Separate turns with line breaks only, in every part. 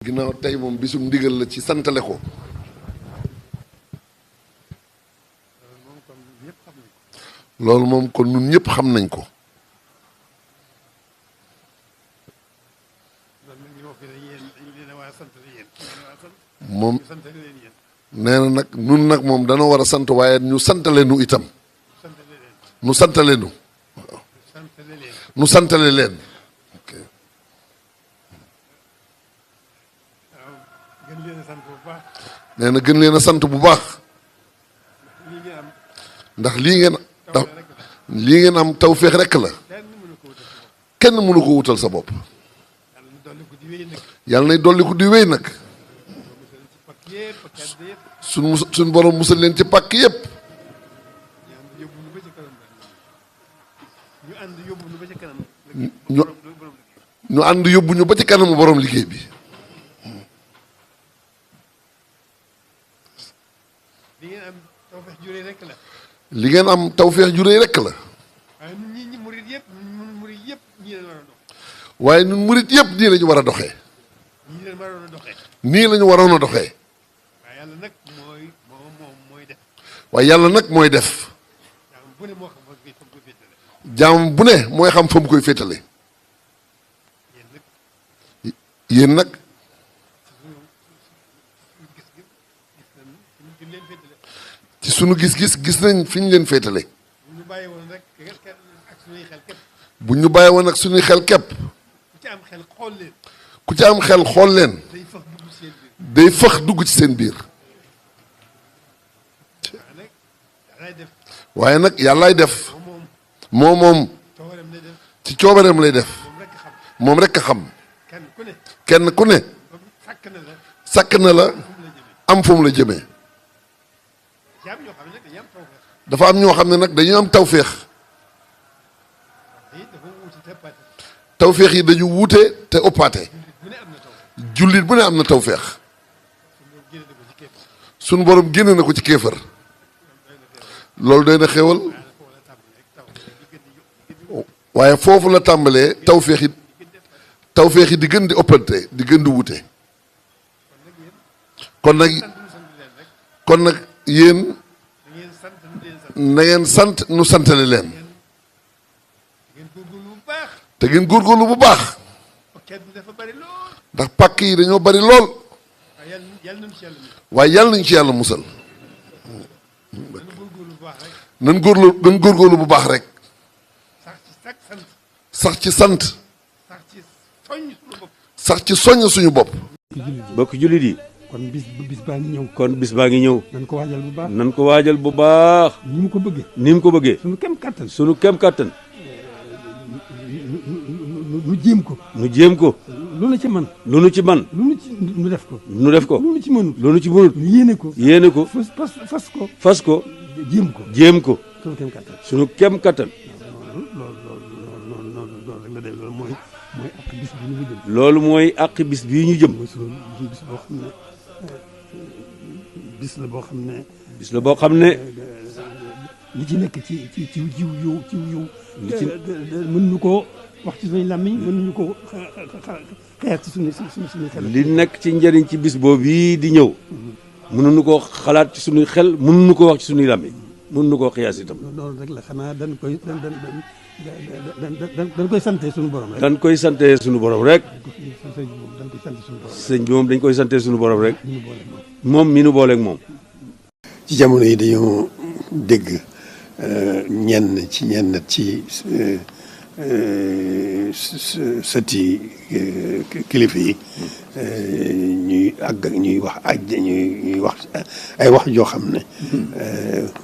ginnaaw tey moom bisum ndigal la ci santale ko. loolu moom kon ñun ñëpp xam nañ ko. moom nee na nag nun nag moom dana war a sant waaye ñu santale nu itam. nu santale nu. waaw nu santale leen. ok. nee na gën leen a sant bu baax. ndax lii ngeen am tawféex rekk la. kenn mënu ko wutal sa bopp. yàlla nay dolli ko di wéy nag. suñ borom musal leen ci pàkk yépp. ñu ànd yóbbu ñu ba ci kanamu borom liggéey bi. li ngeen am tawféex ju réy rekk la. waaye ñun murit yëpp nii lañu war a doxee. nii lañu waroon a doxee. waaye yàlla nag mooy def. jaam bu ne mooy xam fa mu koy féetale. yéen nag ci sunu gis-gis gis nañ fi ñu leen féetale. bu ñu bàyyi woon ak suñuy xel képp. ku ci am xel xool leen. day fëx dugg ci seen biir. waaye nag yàllaay def. moom ci coobareem lay def. moom rekk a xam. kenn ku ne. sàkk na la am fu mu la jëmee. dafa am ñoo xam ne nag dañu am tawféex. tawféex yi dañu wuute te ëppaate. jullit bu ne am na tawféex. sunu borom génne na ko ci kéefër. loolu doy na xéwal. waaye foofu la tàmbalee tawféex yi di gën di ëppante di gën di wuute. kon nag yéen na ngeen sant nu santale leen. te ngeen góorgóorlu bu baax. ndax pàkk yi dañoo bari lool. waaye yàlla nañ ci yàlla musal. nan góorgóorlu bu baax rek. sax ci sant. sax ci soññ suñu bopp.
bokk jullit yi.
kon bis baa ngi ñëw.
kon bis baa ngi ñëw.
nan ko waajal bu baax.
nan ko waajal bu baax.
ni mu ko bëggee.
ni mu ko bëggee.
sunu kem kattan.
sunu kem kattan.
nu jéem ko.
nu jéem ko.
lu nu ci man.
lu nu ci man.
lu nu ci nu def ko.
nu def ko.
lu nu ci mënut.
lu nu ci mënut.
nu yéene ko.
yéene ko.
fas ko.
fas ko.
jéem ko.
jéem ko.
sunu kem kattan.
sunu kem kattan.
loolu mooy àq bis bi ñu jëm.
loolu mooy àq bis bii ñu jëm.
mooy sunu bis boo xam ne bis la boo xam ne.
bis la boo xam ne.
li ci nekk ci yiw.
li ci
mën ñu koo wax ci suñu làmmiñ mën ñu ko xeer ci suñu xel.
li nekk ci njëriñ ci bis boobu bii di ñëw. mënuñu koo xalaat ci suñuy xel mënuñu koo wax ci suñuy làmmiñ mënuñu koo xiyaas itam.
loolu rek la xanaa dañ koy sante suñu borom rek.
dañ koy sante suñu borom rek. sëñ bi moom dañ koy sante suñu borom rek. moom mi nu booleeg moom.
ci jamono yi dañoo dégg ñenn ci sëti kilifa yi ñuy wax ay wax joo xam ne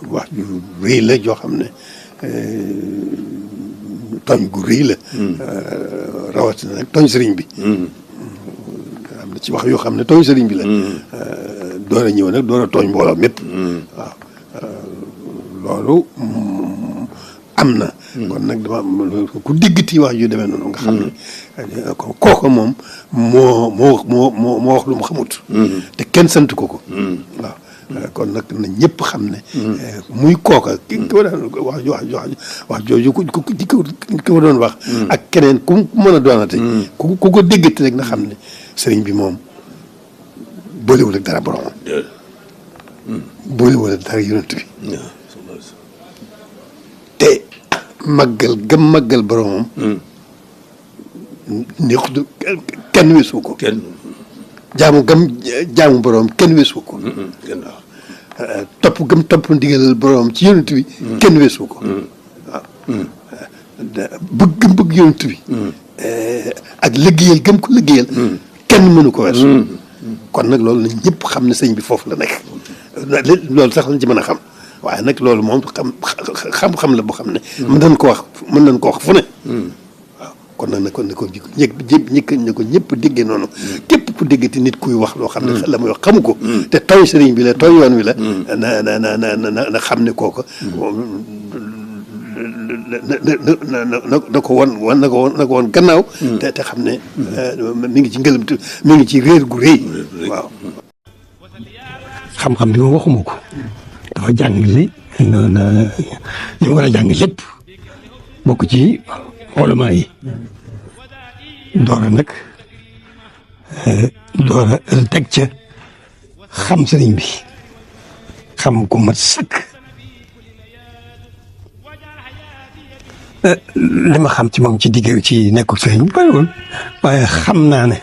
wax ju rëy la joo xam ne tooñ gu rëy la. rawatina nag tooñ sëriñ bi. am na ci wax yoo xam ne tooñ sëriñ bi la. door a ñëw nag door a tooñ mbooloo mépp. waaw loolu am na. kon nag ku diggati wax ju demee noonu nga xam ne kooku moom moo wax lu mu xamut. te kenn sant ko. waaw. kon nag na ñëpp xam ne. muy kooka ki ko daan wax jooju ki ko doon wax. ak keneen ku mën a doonate. ku ko déggati rek na xam ne sëriñ bi moom boolewul ak dara boromam. boolewul ak dara yonent bi. te màggal gëm màggal boromam. neexut kenn weesu ko.
kenn
jaamu borom kenn weesu ko. topp gëm topp ndigalal borom ci yonent bi. kenn weesu ko. waaw bëgg yonent bi. ak liggéeyal gëm ko liggéeyal. kenn mënu ko weesu. kon nag loolu nañ ñëpp xam ne sëñ bi foofu la nekk. loolu sax lañ ci mën a xam waaye nag loolu moom xam-xam la boo xam ne. mën nañ ko wax fu ne. kon nag kon ko ñëpp déggee noonu. képp ku déggati nit kuy wax loo xam ne la muy wax xamu ko. te tooy sëriñ bi la tooy yoon wi la. na xam ne kooku. na ko woon gannaaw. te xam ne mi ngi ci ngëlëmtu mi ngi ci réer gu rëy. waaw.
xam-xam bi ma waxuma ko. dafa jàng li ma war a jàng lépp bokk ci ulama yi. door a teg ca xam sëriñ bi xam ko mat sëkk. li ma xam ci moom ci digg ci nekkul sëriñ bi bariwul waaye xam naa ne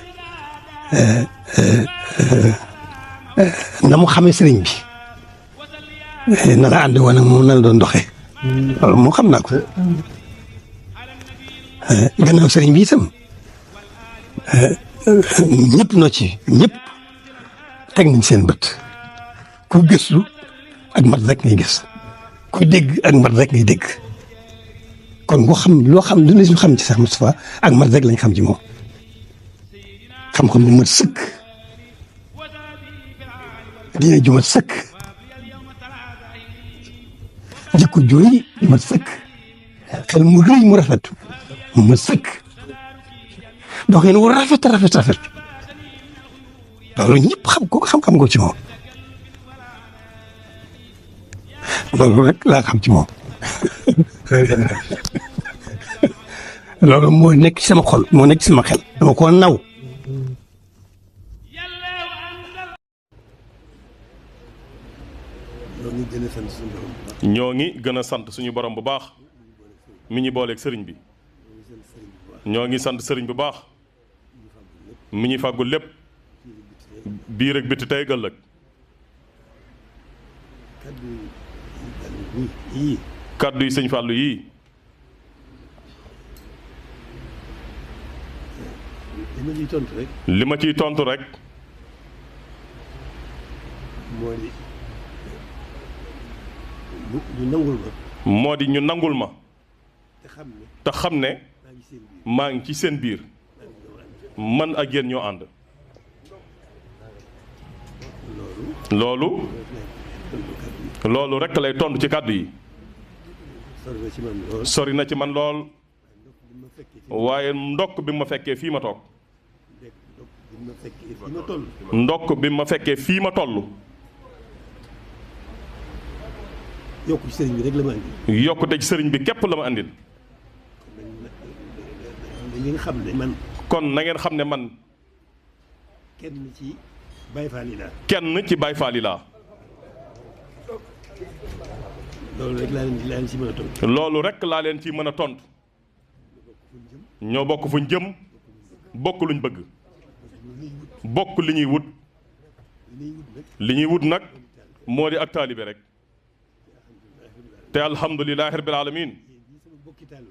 na mu xamee sëriñ bi na la ànd woon ak moom na la doon doxee loolu moo xam naa ko. gannaaw sëriñ bi itam ñëpp noo ci ñëpp teg nañ seen bët ku gëstu ak mat rek ngay gis ku dégg ak mat rek ngay dégg kon ku xam loo xam lu ne ñu xam ci Cheikh Moustapha ak mat rek lañ xam ci moom xam-xam bu mat sëkk diine ju mat sëkk jikko jooy mat sëkk xel mu rëy mu rafet mu mat sëkk doxin wu rafet loolu ñëpp xam ko ci moom loolu rek laa xam ci moom loolu moo nekk ci sama xol moo nekk ci sama xel dama ko naw.
ñoo ngi gën a sant suñu borom bu baax mi ñu booleeg sëriñ bi ñoo ngi sant sëriñ bu baax mi ñu fàggul lépp biir ak biti tey ëllëg kaddu yi sëñ Fallou yii li ma ciy tontu rek moo di ñu nangul ma te xam ne maa ngi ci seen biir man ak yéen ñoo ànd loolu rekk lay tontu ci kàddu yi sori na ci man lool waaye ndokk bi ma fekkee fii ma toog ndokk bi ma fekkee fii ma toll
yokku ci sëriñ bi rek la ma andil.
yokkute ci sëriñ bi képp la ma andil.
ngeen xam ne man.
kon na ngeen xam ne man.
kenn ci Baay Faal yi laa.
kenn ci Baay Faal yi laa.
loolu rek laa leen ci mën a tontu.
loolu rek laa leen ci mën a tontu. ñoo bokk fuñ jëm bokk luñ bëgg. bokk li ñuy wut. li ñuy wut nag moo di ak taalibe rek. te alhamdulilahi rabbil alamin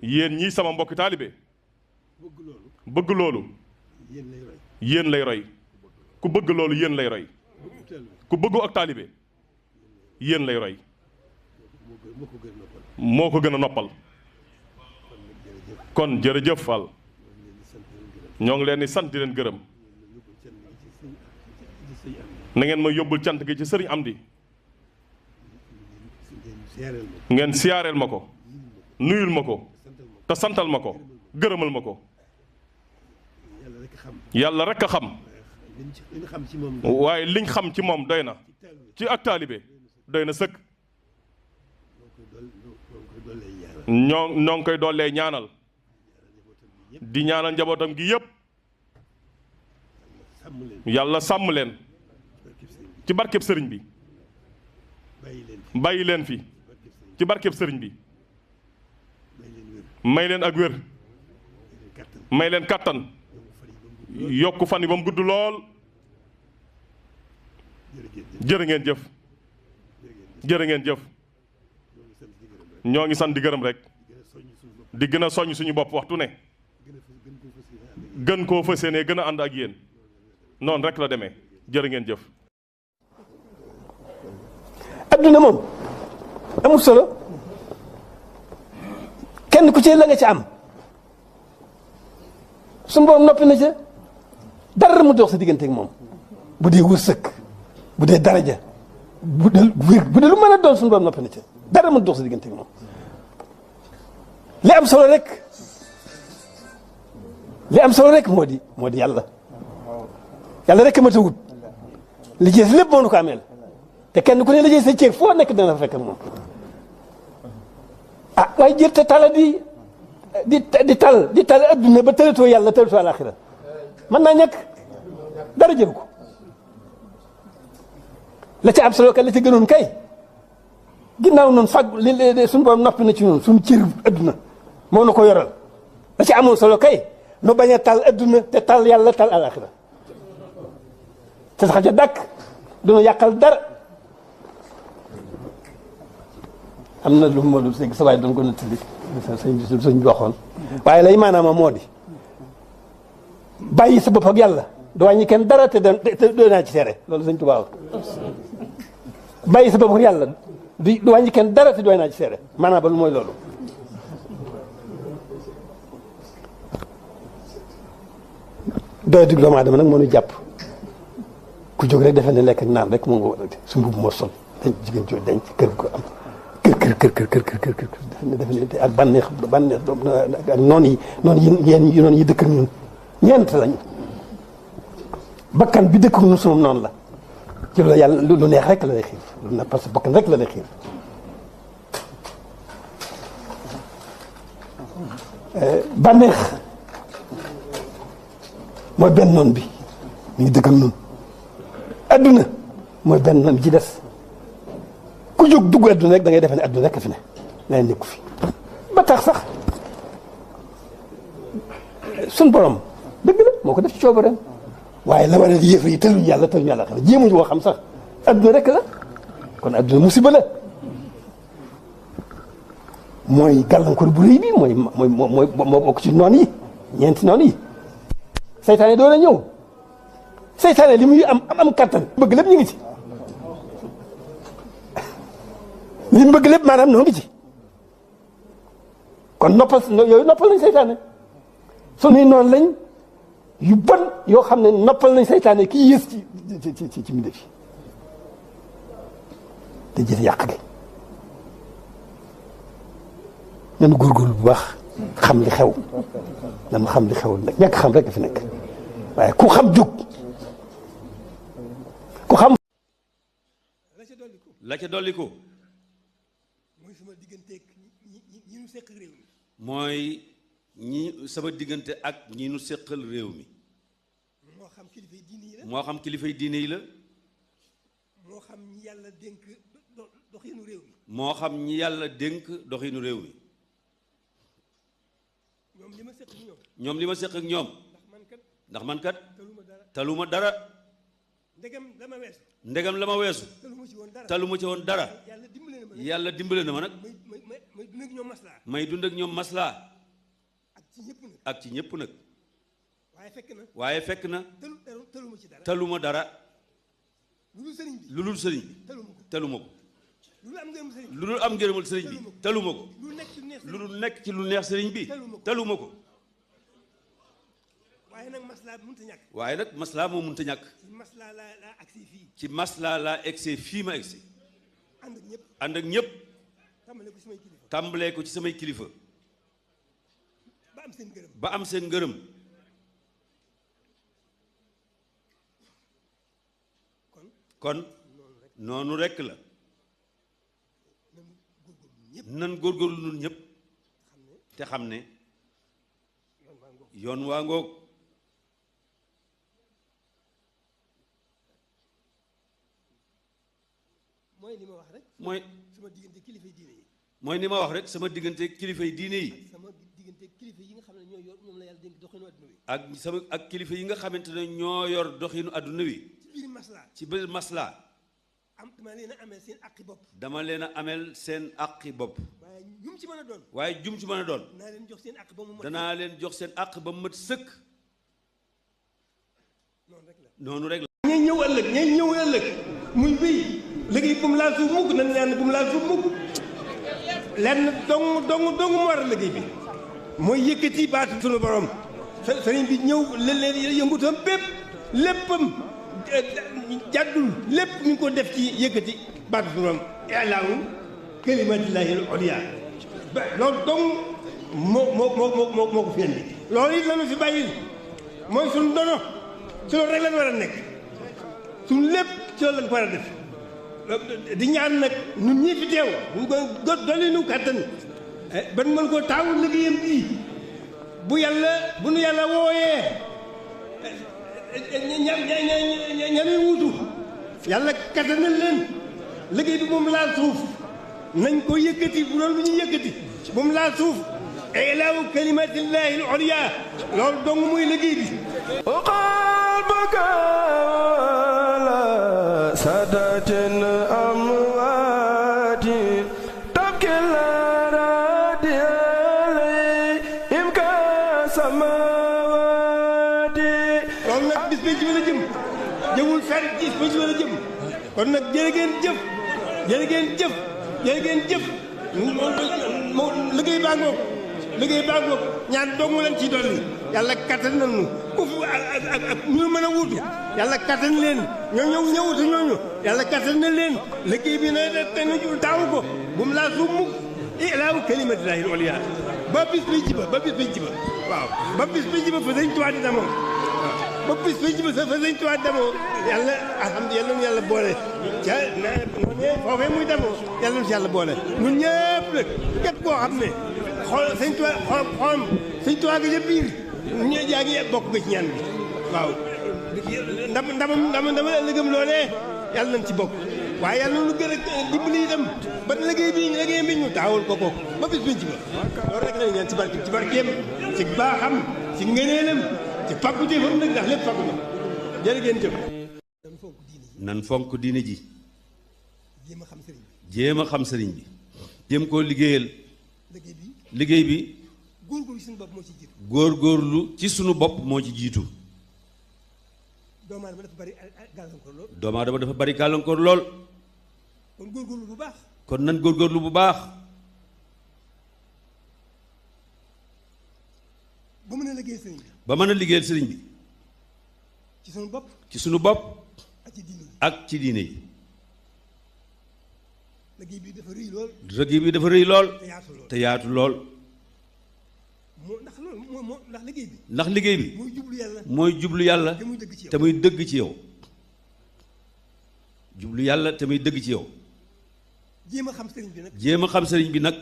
yéen ñii sama mbokki taalibe bëgg loolu yéen lay roy ku bëgg loolu yéen lay roy ku bëggu ak taalibe yéen lay roy moo ko gën a noppal kon jërëjëf Fall ñoo ngi leen di sant di leen gërëm na ngeen ma yóbbul cant gi ci sëriñ Amdi ngeen siyaareel ma ko nuyul ma ko te santal ma ko gërëmal ma ko yàlla rek a xam waaye liñ xam ci moom doy na ci ak taalibe doy na sëkk ñoo ngi koy dollee ñaanal di ñaanal njabootam gi yépp yàlla sàmm leen ci barkeb sëriñ bi bàyyi leen fi ci barkeb sëriñ bi may leen ak wér may leen kàttan yokku fan yi ba mu gudd lool jërë ngeen jëf jërë ngeen jëf ñoo ngi sant di gërëm rek di gën a soññ suñu bopp waxtu ne gën koo fas yéene gën a ànd ak yéen noonu rek la demee jërë ngeen jëf.
adduna moom amul solo kenn ku ci la nga ci am suñu borom noppi na ca dara mu dox sa diggante ak moom bu dee wërsëg bu dee daraja bu dee lu mën a doon suñu borom noppi na ca dara mu dox sa diggante ak moom li am solo rek moo di yàlla rek ma ta wut li ci lépp moo nu ko ameel te kenn ku ne la jëy sa ceeb foo nekk dana fa fekk ak moom waaye jër te tala di tal adduna ba tëlatoo yàlla tëlatoo alaxira mën naa ñàkk dara jëru ko la ca am solo ka la ca gënoon kay ginnaaw noonu fag li suñu borom noppi na ci noonu suñu cër adduna moo na ko yoral la ca amoon solo kay nu bañ a tal adduna te tal yàlla tal alaxira te sax ja dàkk duna yàqal dara am na lu ma dul sëgg sa waay doon ko nettali sëñ bi waxoon waaye lay maanaam moo di bàyyi sa bopp ak yàlla du wàññi kenn dara te doo naa ci seere loolu sëñ Tuubaa bàyyi sa bopp ak yàlla du wàññi kenn dara te doo naa ci seere maanaam ba lu mooy loolu doy dig doomu aadama nag moo ñu jàpp ku jóg rek defe ne lekk ak naan rek moo nga war a su mbubb moo sol dañ jigéen jooju dañ ci kër ko am kër defe ne ak bànneex ak noonu yi dëkk ak ñun ñeent lañ bakkan bi dëkk ak ñun sunu noonu la ci loolu yàlla lu neex rek la lay xiir lu na parce que bakkan rek la lay xiir bànneex mooy benn noon bi ñu ngi dëkk ak ñun adduna mooy benn noon bi ci des ku jóg dugg adduna rek da ngay defe ne adduna rek a fi ne leneen nekku fi ba tax sax suñ borom dëgg la moo ko def ci coobareem waaye la war a yéefar yi tëluñu yàlla xam ne jéemuñu woo xam sax adduna rek la kon adduna musiba la mooy gàllankoor bu rëy bi moo bokk ci noon yi ñeenti noon yi seytaane doon na ñëw seytaane li muy am kattan bëgg lépp ñu ngi ci li mu bëgg lépp maanaam noo ngi ci kon noppal nañ seytaane sunuy noonu lañ yu bon yoo xam ne noppal nañ seytaane kii yées ci mbindéef yi te jëf yàq gi nañu góorgóorlu bu baax xam li xew nañu xam li xew nag ñàkk xam rek fi nekk waaye ku xam jóg ku xam
la ca dolliku
mooy sama digganteeg ñi ñu seq réew mi
mooy sama diggante ak ñi nu seqal réew mi
moo xam kilifay diine yi la
moo xam kilifay diine yi la
moo xam ñi yàlla dénk doxinu réew mi
moo xam ñi yàlla dénk doxinu réew mi ñoom li ma seq ak ñoom ndax man kat taluma dara ndegam la ma weesu taluma ci woon dara yàlla dimbale na ma nag may dund ak ñoom maslaa ak ci ñëpp nag waaye fekk na taluma dara lu dul sëriñ bi taluma ko lu dul am ngërëmal sëriñ bi taluma ko lu dul nekk ci lu neex sëriñ bi taluma ko waaye nag maslaa moo mënta ñàkk ci maslaa laa egsee fii ma egsee ànd ak ñëpp tàmbalee ko ci samay kilifa ba am seen ngërëm kon noonu rekk la nan góorgóorlu nun ñëpp te xam ne yoon waa ngoog
mooy li ma wax rek.
mooy
sama diggante kilifa yi diine yi.
mooy ni ma wax rek sama diggante kilifa yi diine yi.
sama diggante kilifa yi nga xam ne ñoo yor ñoom la yàlla dénk doxinu adduna wi.
ak kilifa yi nga xamante ne ñoo yor doxinu adduna wi.
ci biir maslaa.
ci biir maslaa.
dama leen a ameel seen aqi bopp.
dama leen a ameel seen aqi bopp.
waaye jum ci mën a doon.
waaye jum ci mën a doon.
danaa leen jox seen aq ba mu mat.
danaa leen jox seen aq ba mu mat sëkk.
noonu rek la.
noonu rek la.
ñay ñëw ëllëg muy wéy liggéey bu mu laal suuf mukk nañ ñaan bu mu laal suuf mukk lenn dong mu war a liggéey bi mooy yëkkati baatu sunu borom sëriñ bi ñëw leen yëngutam bépp léppam jàddul lépp ñu ko def ci yëkkati baatu sunu borom ilaahu kalimatillahi al-ulya loolu dong moo ko fi indi loolu it lañu fi bàyyil mooy sunu dono ci loolu rek lañ war a nekk suñu lépp ci loolu lañ ko war a def di ñaan nag ñun ñii fi teew ñu ko dolli nu kàttan ban mën koo taawul liggéeyam bii bu nu yàlla wooyee ñanuy wuutu yàlla kattanal leen liggéey bi moom laal suuf nañ ko yëkkati bu doon lu ñuy yëkkati bu mu laal suuf ilaahu kalimatillahi al-ulya loolu dong muy liggéey bi
سادات أموات تبكي الأراضي عليهم كالسماوات
loolu nag bis bi ci la jëm jëmul fer gis bi ci la jëm kon nag jërë ngeen jëf liggéey baa ngoog ñaan dong leen ci dolli yàlla kattan nañu ku fi ak ñu mën a wuutu yàlla kattan leen ñoo ñëwutu ñooñu yàlla kattan na leen liggéey bi na te nu taawu ko bu mu laa suuf mukk ilaahu kalimatillahi al-ulya ba bis bi ci ba waaw ba bis bi ci ba fa sëñ Tuubaa di demoo ba bis bi ci ba fa sëñ Tuubaa di demoo yàlla alhamdulilah nu yàlla boole ca foofee muy demoo yàlla nu si yàlla boole ñun ñëpp nag képp koo xam ne xool sëñ Tuubaa xolam sëñ Tuubaa ga ca biir ñu yaa ngi bokk nga ci ñaan bi waaw ndamam ëllëgam loolee yàlla nañ ci bokk waaye yàlla na lu gën a dimbali itam ba liggéey bi ñu taawul ko ba bis biñ ci ba loolu rek lañ ñaan ci barkeem ci baaxam ci ngëneelam ci fàgguteefam nag ndax lépp fàggu na jërë ngeen jëf
nan fonk diine ji.
jéem a xam sëriñ bi.
jéem a xam sëriñ bi. jéem koo liggéeyal. liggéey bi. góorgóorlu ci suñu bopp moo ci jiitu.
doomu aadama dafa bari gàllankoor lool.
doomu aadama dafa bari gàllankoor lool.
kon góorgóorlu bu baax.
kon nan góorgóorlu bu baax.
ba mën a liggéeyal sëriñ bi.
ba mën a liggéeyal sëriñ bi.
ci sunu bopp.
ci sunu bopp.
ak ci diine yi.
ak ci diine yi.
liggéey bi dafa rëy lool.
liggéey bi dafa rëy lool.
te yaatu lool.
ndax
liggéey bi.
ndax liggéey bi.
mooy jublu yàlla.
te muy dëgg ci yow. jublu yàlla te muy dëgg ci yow.
jéem a xam sëriñ bi nag.
jéem a xam sëriñ bi nag.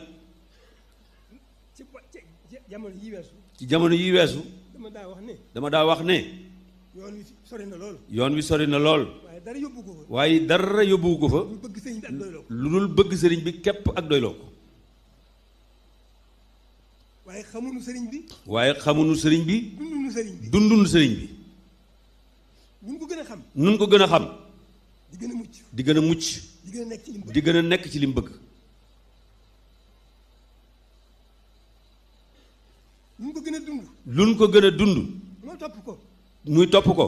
ci jamono yi weesu.
ci jamono yi weesu. dama daa wax ne.
yoon wi sori na lool.
yoon wi sori na lool. waaye dara yóbbu ko fa. lu dul bëgg sëriñ bi képp ak doyloo ko.
waaye xamuñu sëriñ bi.
waaye xamuñu sëriñ bi.
dunduñu sëriñ bi.
dunduñu sëriñ bi.
nun ko gën a xam.
nun ko gën a xam.
di gën a mucc.
di gën a mucc. di gën a nekk ci li mu bëgg.
luñ ko gën a dund.
luñ ko gën a dund.
moo topp ko.
muy topp ko.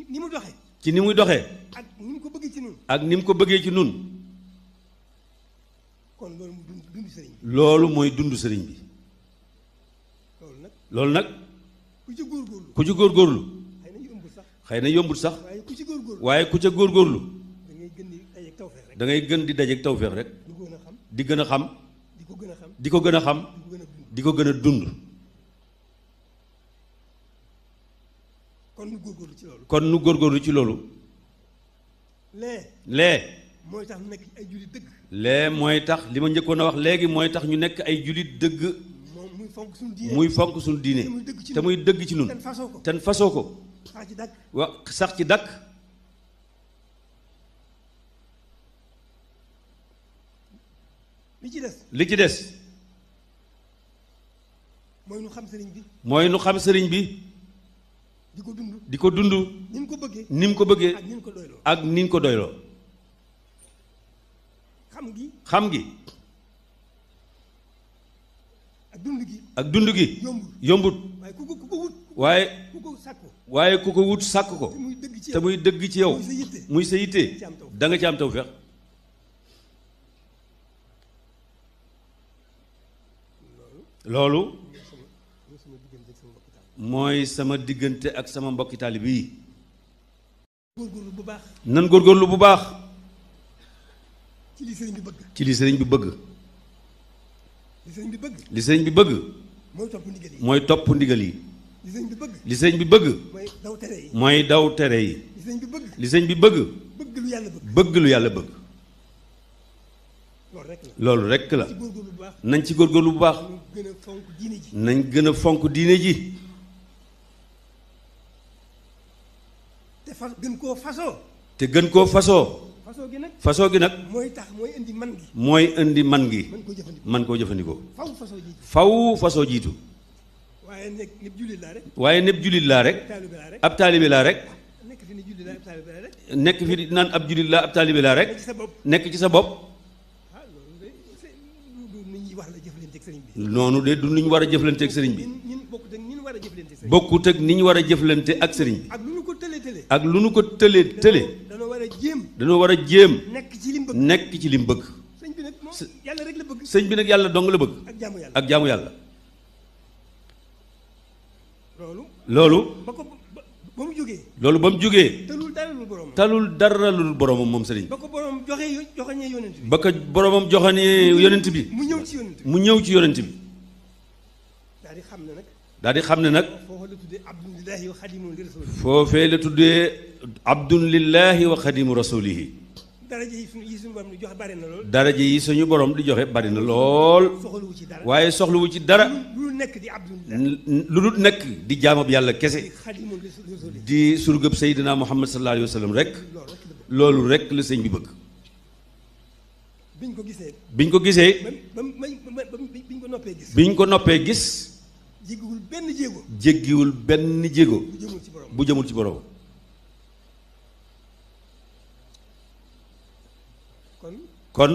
ni mu doxee.
ci ni muy doxee.
ak ni mu ko bëggee ci nun.
ak ni mu ko bëggee ci nun.
kon loolu mooy dund sëriñ bi.
loolu mooy dund sëriñ bi. loolu nag. ku ci góorgóorlu. xëy na yombul sax. waaye ku ca góorgóorlu. da ngay gën di dajeek tawféex rek. di gën a xam. di ko gën a xam. di ko gën a dund. kon nu góorgóorlu ci loolu. lee.
mooy tax ñu nekk ay jullit dëgg.
lee mooy tax li ma njëkkoon a wax léegi mooy tax ñu nekk ay jullit dëgg. muy fonk suñu diine. te muy dëgg ci nun ten fasoo ko.
sax ci dàkk.
sax ci dàkk.
li ci des
li ci des
mooy nu xam sëriñ bi
mooy nu xam sëriñ bi
di ko dund
di ko dund
ni mu ko bëggee
ni mu ko bëggee
ak ni mu ko doyloo
ak ni mu ko doyloo
xam gi
xam gi
ak dund gi
ak dund gi yombut
waaye ku ko wut
waaye
ku ko sàkku
waaye ku ko wut sàkk ko
te muy dëgg ci
te
yow
muy dëgg ci yow
muy sa yitte
muy sa yitte
ci am taw
da nga ci am tawfeex loolu mooy sama diggante ak sama mbokki taalibe yi
góorgóorlu bu baax
nan góorgóorlu bu baax
ci li sëriñ bi bëgg
ci li sëriñ bi bëgg
li sëriñ bi bëgg
li sëriñ bi bëgg
mooy topp ndigal yi
mooy topp ndigal yi
li sëriñ bi bëgg
li sëriñ bi bëgg
mooy daw tere yi
mooy daw tere yi
li sëriñ bi bëgg
li sëriñ bi bëgg
bëgg lu yàlla bëgg
bëgg lu yàlla bëgg
loolu rek la
loolu rekk la
ci góorgóorlu bu baax
nañ ci góorgóorlu bu baax
ñu gën a fonk diine ji
nañ gën a fonk diine ji
te gën koo fasoo
te gën koo fasoo
fasoo gi nag
fasoo gi nag
mooy tax mooy indi man gi
mooy indi man gi
mën koo jëfandikoo
man koo jëfandikoo
faw fasoo ji
faw fasoo jiitu
waaye nekk nit jullit laa rek
waaye népp jullit laa rek
taalibe laa rek
ab taalibe laa rek
nekk fi ni jullit laa ab taalibe laa rek
nekk fi di naan ab jullit laa ab taalibe laa rek
nekk ci sa bopp
nekk ci sa bopp
ah loolu de du nit ñi wax la jëflanteeg sëriñ bi
noonu de du ni ñu war a jëflante ak sëriñ bi
ñun bokkut ak ñun war a jëflanteeg sëriñ bi
bokkut ak ni ñu war a jëflante ak sëriñ bi
ak lu ñu ko tëlee tëlee
ak lu nu ko tële tële
danoo war a jéem
dañoo war a jéem
nekk ci lim bëgg
nekk ci lim bëgg
sëñ bi nag moom yàlla rek la bëgg
sëñ bi nag yàlla dong la bëgg
ak jaamu yàlla
ak jaamu yàlla
loolu
loolu
ba ko ba mu jógee
loolu ba mu jógee
tëlul dara lu borom
talul dara lu boromam moom sëriñ
ba ko borom joxeñee yonent bi
ba ko boromam joxanee yonent bi
mu ñëw ci yonent bi
mu ñëw ci yonent bi
daal di xam ne nag
daal di xam ne nag
foofu la tuddee abdulillahi wa xadimu li rasul
foofee la tuddee abdun lillahi wa xadimu rasulihi
daraja yi suñu borom di joxe bari na lool
daraja yi suñu borom di joxe bari na lool
soxlawu ci dara
waaye soxlawu ci dara
lu nekk di abdulillahi
lu dul nekk di jaamab yàlla kese
xadimu li rasul
di surgëb Seydina Muhammad sallallahu alayhi wa sallam rek
loolu rek la bëgg
loolu rek la sëñ bi bëgg
biñ ko gisee
biñ ko gisee
biñ ko noppee gis
biñ ko noppee gis
jéggiwul benn jéego
jéggiwul benn jéego
bu jëmul ci borom
bu jëmul ci borom kon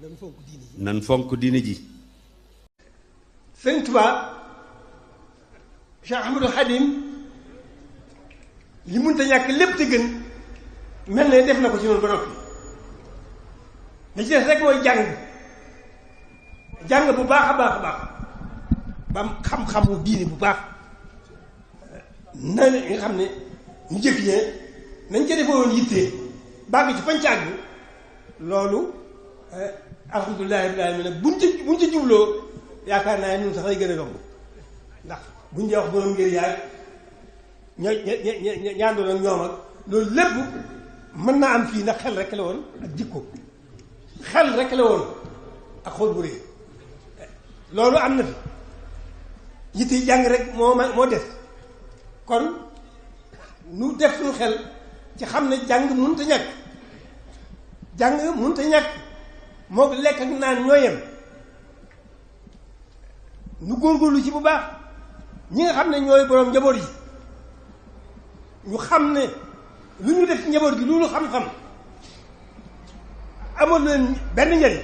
nan fonk diine ji
nan fonk diine ji
sëñ Tuubaa Cheikh Ahmadou Khadim li mënta ñàkk lépp te gën mel ne def na ko ci noonu ba noppi li ci des rek mooy jàng bu baax a baax a baax ba am xam-xamu diine bu baax na nga xam ne ñu jëkk ñee nañ ca defee woon yittee bàgg ci fañ ca àgg loolu alhamdulilahi rabbil alamin buñ ca jubloo yaakaar naa ne ñun sax lay gën a yomb ndax buñ dee wax borom ngir yaay ñaandoon ak ñoom ak loolu lépp mën naa am fii ndax xel rek la woon ak jikko xel rek la woon ak xool bu rëy loolu am na fi yitte jàng rek moo def kon nu def suñu xel ci xam ne jàng mënut a ñàkk jàng mënut a ñàkk moo lekk ak naan ñoo yem nu góorgóorlu ci bu baax ñi nga xam ne ñooy boroom njaboot yi ñu xam ne lu ñu def ci njaboot gi loolu xam-xam amul leen benn njëriñ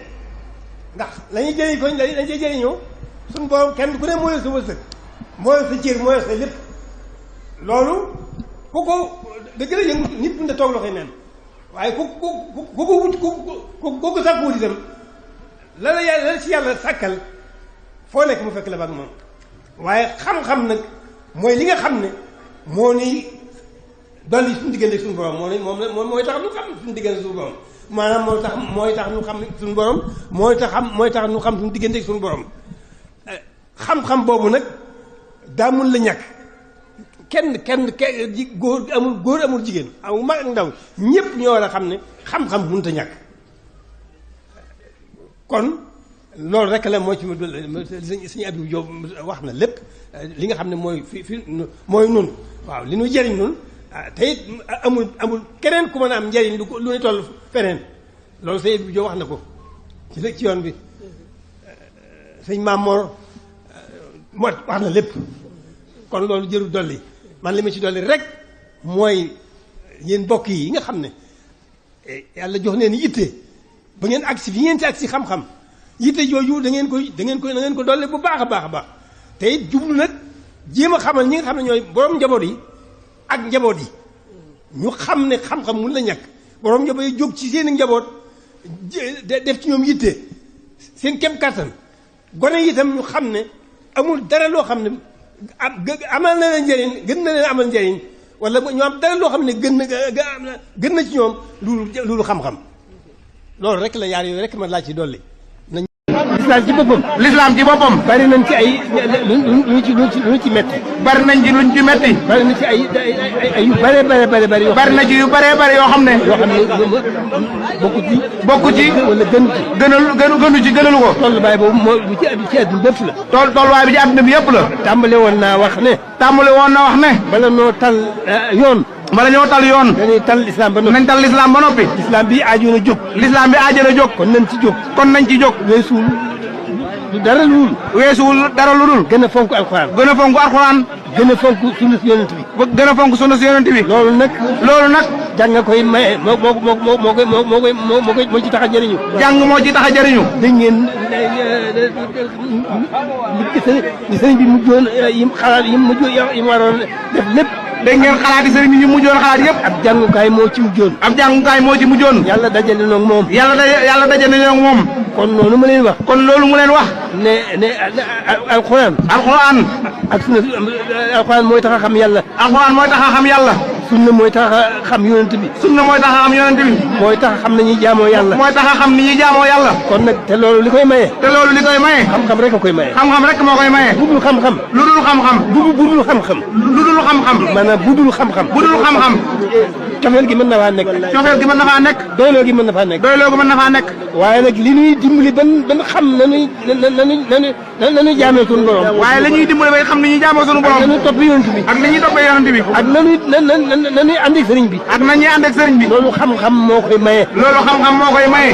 ndax la ñuy jëriñ ko lañ cee jëriñoo suñu borom kenn ku ne mooy sa wërsëg mooy sa cër mooy sa lépp loolu ku ko dëgg la yëngu nit bu ne toog loxoy neen waaye ku ko wut ku sàkk wut itam la la yàlla la ci yàlla sàkkal foo nekk mu fekk la ba ak moom waaye xam-xam nag mooy li nga xam ne moo ni dolli suñu diggante suñu borom moom mooy tax ñu xam suñu diggante suñu borom maanaam mooy tax ñu xam suñu borom mooy tax ñu xam suñu diggante suñu borom xam-xam boobu nag daa mun la ñàkk kenn góor amul jigéen amul mag ak ndaw ñépp ñoo war a xam ne xam-xam mënut a ñàkk kon loolu rek la moo ci suñu Abdou Diop wax na lépp li nga xam ne mooy fi mooy nun waaw li ñuy jëriñ nun te it amul keneen ku mën a am njëriñ lu ne toll feneen loolu suñu Abdou Diop wax na ko ci yoon bi sëñ Mamor moo wax na lépp kon loolu jërul dolli man li ma ci dolli rek mooy yéen mbokk yi nga xam ne yàlla jox leen yitte ba ngeen agsi fi ngeen ci agsi xam-xam yitte jooju da ngeen ko dolli bu baax a baax a baax te it jublu nag jéem a xamal ñi nga xam ne ñooy borom njaboot yi ak njaboot yi ñu xam ne xam-xam mun la ñàkk borom njaboot yi jóg ci seen njaboot def ci ñoom yitte seen kem kattan gone yi itam ñu xam ne amul dara loo xam ne amal na leen njëriñ gën na leen amal njëriñ wala ñu am dara loo xam ne gën na ci ñoom loolu xam-xam loolu rek la yaar yooyu rek ma laaj ci dolli.
l'islam ci boppam
bari nañ ci ay lu ci metti
bari nañ ci luñ ci metti
bari na ci ay yu bare yoo
bari na ci yu bare yoo xam ne bokku ci
wala
gënu ci gënalu ko
tolluwaay boobu moo bu ci àdduna bépp la
tolluwaay bi ci àdduna bi yëpp la
tàmbale woon naa wax ne bala noo tal yoon
bala ñoo tal yoon
dañuy tal l'islam ba noppi
nañ tal l'islam ba noppi
l'islam bi aajo na jóg
l'islam bi aajo na jóg
kon nañ ci jóg weesuwul dara lu dul gën a fonk alxuraan
gën a fonk alxuraan
gën a fonk sunna si yonent bi
gën a fonk sunna si yonent bi
loolu nag jàng nga koy maye moo ci tax a jëriñu
jàng moo ci tax a jëriñu
dégg ngeen li sëriñ bi mujjoon yim xalaat yim waroon def lépp
dégg ngeen xalaati sëriñ bi ñu mujjoon xalaat yëpp
ab jàngukaay moo ci mujjoon
yàlla dajale noog moom yàlla dajale noog moom
kon loolu mu leen wax ne alxuraan ak sunna alxuraan mooy tax a xam yàlla sunna mooy tax a xam yonent bi
mooy tax a xam
nañuy jaamoo yàlla kon nag te loolu li koy maye xam-xam rek a koy maye
xam-xam rek moo koy maye
budul xam-xam
budul xam-xam
maanaam budul xam-xam cofeel gi mën na faa nekk doyloo gi mën na faa nekk waaye nag li ñuy dimbali ban xam nañuy jaamee suñu borom
waaye la ñuy dimbali bay xam ni ñuy jaamoo suñu borom
ak nañuy topp yonent bi
ak nañuy toppee yonent bi
ak nañuy ànd ak sëriñ bi loolu xam-xam moo koy maye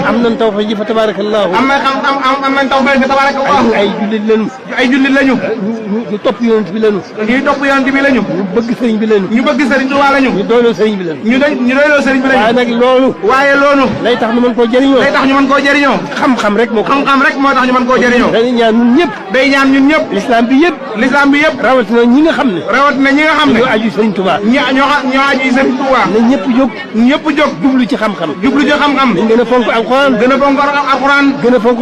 am nañ tawfeex ji fa tabarakallahu
am nañ tawfeex ji tabarakallahu
ay jullit lañu ñu topp yonent bi lañu ñu bëgg sëriñ bi lañu
ñu
doyloo sëriñ bi lañu
ñu doyloo sëriñ bi lañu
waaye loolu lay tax ñu mën koo jëriñoo xam-xam rek moo tax ñu mën koo jëriñoo day ñaan ñun ñëpp l'islam bi yëpp rawatina ñi nga xam ne ñoo aju sëriñ Tuubaa
ñoo aju sëriñ Tuubaa
na ñëpp jóg jublu ci xam-xam dañ gën a fonk alxuraan gën a fonk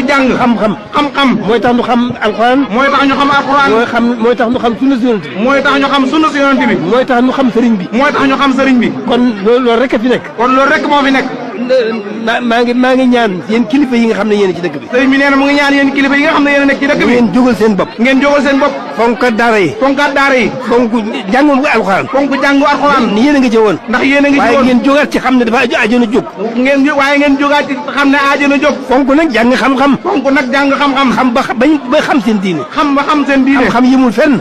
jàng xam-xam mooy tax ñu xam alxuraan mooy tax ñu xam sunna si yonent bi mooy tax ñu xam sëriñ bi kon loolu rek a fi nekk
moo fi nekk
maa ngi ñaan yéen kilifa yi nga xam ne yéen ci dëkk bi
sëriñ bi nee na mu ngi ñaan yéen kilifa yi nga xam ne yéen nekk ci dëkk bi
ngeen jógal seen bopp fonkat daara yi fonk jàngu alxuraan ni yéen a nga ci woon
ndax yéen a ngi ci woon
waaye ngeen jógaat ci xam ne dafa aajoon a jóg
ngeen jógaat ci xam ne aajoon a jóg
fonk nag jàng xam-xam xam ba xam seen diine xam yëmul fenn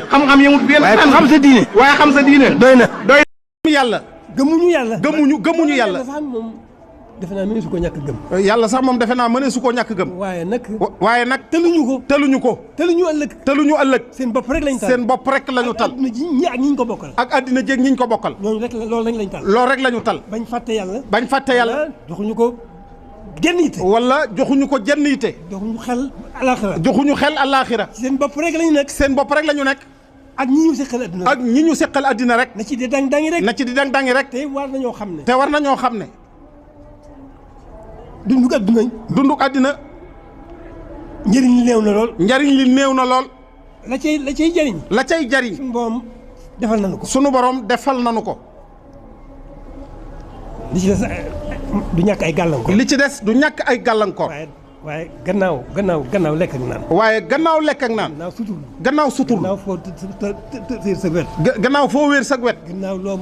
waaye xam sa diine doy na
yàlla
gëmuñu yàlla
defe naa mëneesu ko ñàkk gëm.
yàlla sax moom defe naa mëneesu koo ñàkk gëm.
waaye nag.
tëluñu ko. tëluñu ëllëg.
seen bopp rek lañ tal.
seen bopp rek lañu tal.
ak àddina ji ñi ak ñi ñu ko bokkal.
ak àddina jéeg ñi ñu ko bokkal.
ñooñu rek loolu rek lañ tal.
loolu rek lañu tal.
bañ fàtte yàlla.
joxuñu ko jenn yitte. joxuñu xel alaaxira.
seen bopp rek lañu nekk. ak ñi ñu seqal àddina rek. na ci di dang-dangi rek. te war nañoo xam ne. dunduk àddina njëriñ li néew na lool la cay jëriñ sunu borom defal nañu ko li ci des du ñàkk ay gàllankoor waaye gannaaw lekk ak naan gannaaw sutur gannaaw foo wéer sa wet gannaaw loo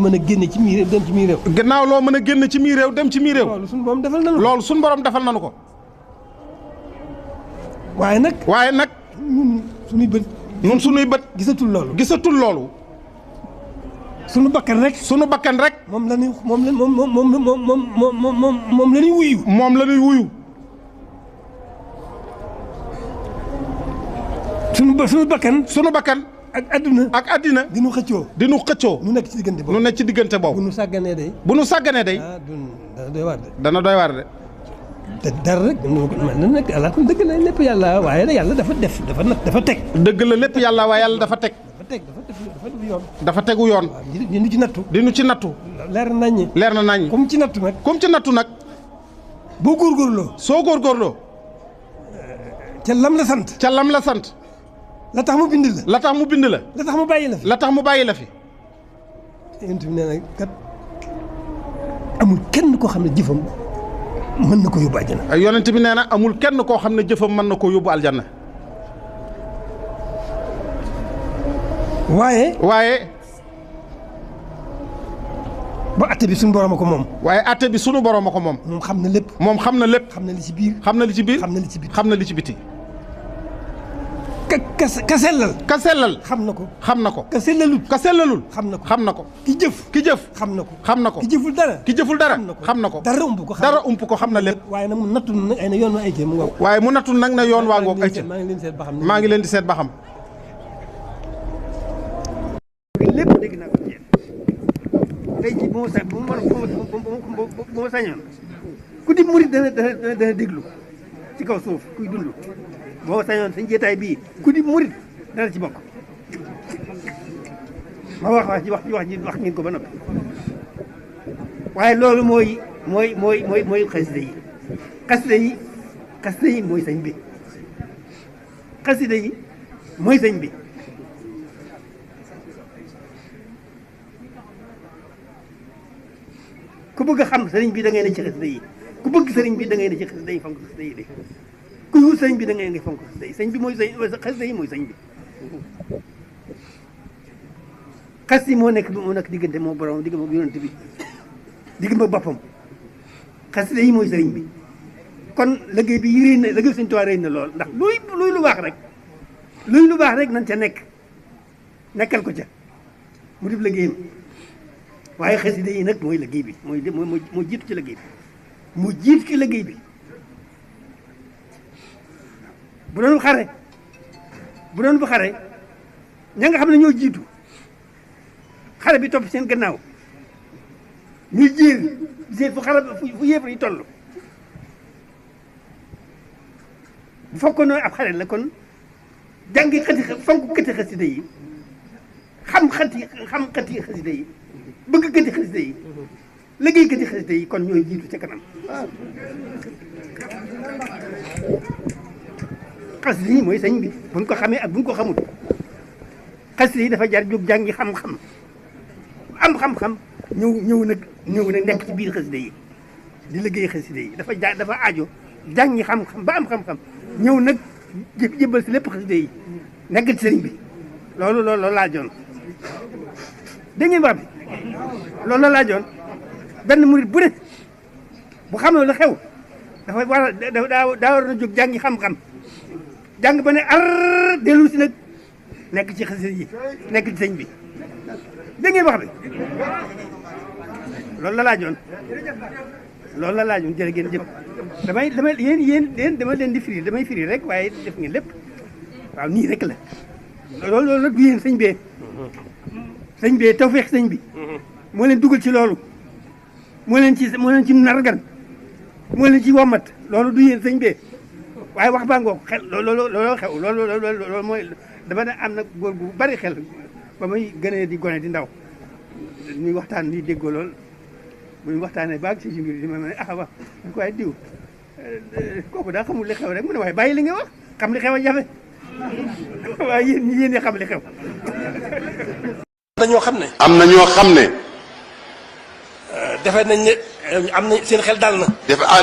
mën a génne ci miir dem ci miir réew gannaaw loo mën a génne ci miir réew dem ci miir réew loolu suñu borom defal nañu ko waaye nag ñun suñuy bët gisatul loolu
sunu bakkan rek.
sunu bakkan rek.
moom la ñuy moom la ñuy wuyu.
moom la ñuy wuyu.
sunu bakkan.
sunu bakkan.
ak adduna.
ak addina.
di nu xëccoo.
di nu xëccoo.
nu nekk ci diggante boobu.
nu nekk ci diggante boobu.
bu nu sàgganee day.
bu nu sàgganee day.
ah dana doy waar de.
dana doy waar de.
te dara rek man nag ala ko dëgg la lépp yàlla waaye nag yàlla dafa def dafa teg.
dëgg la lépp yàlla waaye yàlla dafa teg.
dafa def yoon.
dafa tegu yoon.
di nu ci nattu.
di nu ci nattu.
leer na naññi.
leer na naññi.
comme ci nattu nag.
comme ci nattu nag.
boo góorgóorloo.
soo góorgóorloo.
ca lam la sant.
ca lam la sant.
la tax mu bind la.
la tax mu bind la.
la tax mu bàyyi la fi.
la tax mu bàyyi la fi.
yonent bi nee na kat amul kenn koo xam ne jëfam mën na ko yóbbu aljanna.
yonent bi nee na amul kenn koo xam ne jëfam mën na koo yóbbu aljanna. waaye.
ba atte bi suñu borom a ko moom.
waaye atte bi suñu borom a ko moom.
moom xam na lépp.
moom xam na lépp.
xam na li ci biir.
xam na li ci biir.
xam na li ci biti.
xam na li ci biti.
ka sellal.
ka sellal.
xam na ko.
xam na ko.
ka sellalul.
ka sellalul.
xam na ko.
xam na ko.
ki jëf.
ki jëf.
xam na ko.
xam na ko.
ki jëful dara.
ki jëful dara. xam na ko.
dara ump ko.
dara ump ko xam na lépp.
waaye nag mu nattul nag ay na yoon waa ay cee mu ngoog.
waaye mu nattul nag na yoon waa ngoog ay cee.
maa ngi leen di seet ba xam.
maa ngi leen di seet ba xam.
lépp dégg naa ko ci yéen. tey jii bu ma sañoon ku di murit dana déglu ci kaw suuf kuy dund boo ma sañoon sañ jeetaay bii ku di murit dana ci bokk. ma wax ngeen ko ba noppi waaye loolu mooy xasida yi. xasida yi mooy sëñ bi. xasida yi mooy sëñ bi. ku bëgg a xam sëriñ bi da ngay ne ci xasida yi ku bëgg sëriñ bi da ngay ne ci xasida yi fonk xasida yi de ku wut sëriñ bi da ngay ne fonk xasida yi sëñ bi mooy xasida yi mooy sëñ bi. xas yi moo nekk diggante moo borom diggante moo yonent bi diggante boppam xasida yi mooy sëriñ bi kon liggéey bi réy na liggéey Sëriñ Tuubaa réy na lool ndax luy lu baax rek nañ ca nekkal ko ca mu def liggéeyam waaye xasida yi nag mooy liggéey bi moo jiitu ci liggéey bi moo jiitu ci liggéey bi bu doon bu xare ña nga xam ne ñoo jiitu xare bi topp seen gannaaw ñuy jéer fu yéefar yi toll bu fekkoon ne ab xare la kon jàngi fonk këti xasida yi xam xati xasida yi bëgg këti xasida yi liggéey këti xasida yi kon ñooy jiitu ca kanam. xasida yi mooy sëñ bi buñ ko xamee ak buñ ko xamul xasida yi dafa jar jóg jàngi xam-xam am xam-xam ñëw nag nekk ci biir xasida yi di liggéey xasida yi dafa aajo jàngi xam-xam ba am xam-xam ñëw nag jébbal si lépp xasida yi nekk ci sëriñ bi loolu laajoon dégg ngeen wax bi loolu la laajoon benn murit bu ne bu xamee lu xew dafa war a jóg jàngi xam-xam jàng ba ne ar dellu si nag nekk ci xasida yi nekk ci sëñ bi dégg ngeen wax bi loolu la laajoon jërë ngeen jëf damay yéen dama leen di firi damay firi rek waaye def ngeen lépp waaw nii rek la loolu nag du yéen sëñ bee tawfeex sëñ bi moo leen dugal ci loolu moo leen ci nargan moo leen ci womat loolu du yéen sëñ bee waaye wax baa ngoog xel loolu xew loolu mooy dama ne am na góor gu bari xel ba muy gënee di gone di ndaw ñuy waxtaan ñuy déggoo lool bu ñu waxtaanee baag si mbir di ma ne wax ñu ko waaye diw kooku daa xamul li xew rek mu ne waaye bàyyi li nga wax xam li xew a jafe waaye yéen ñi xam li xew.
am na ñoo xam ne.
defe nañ ne am na seen xel dal na.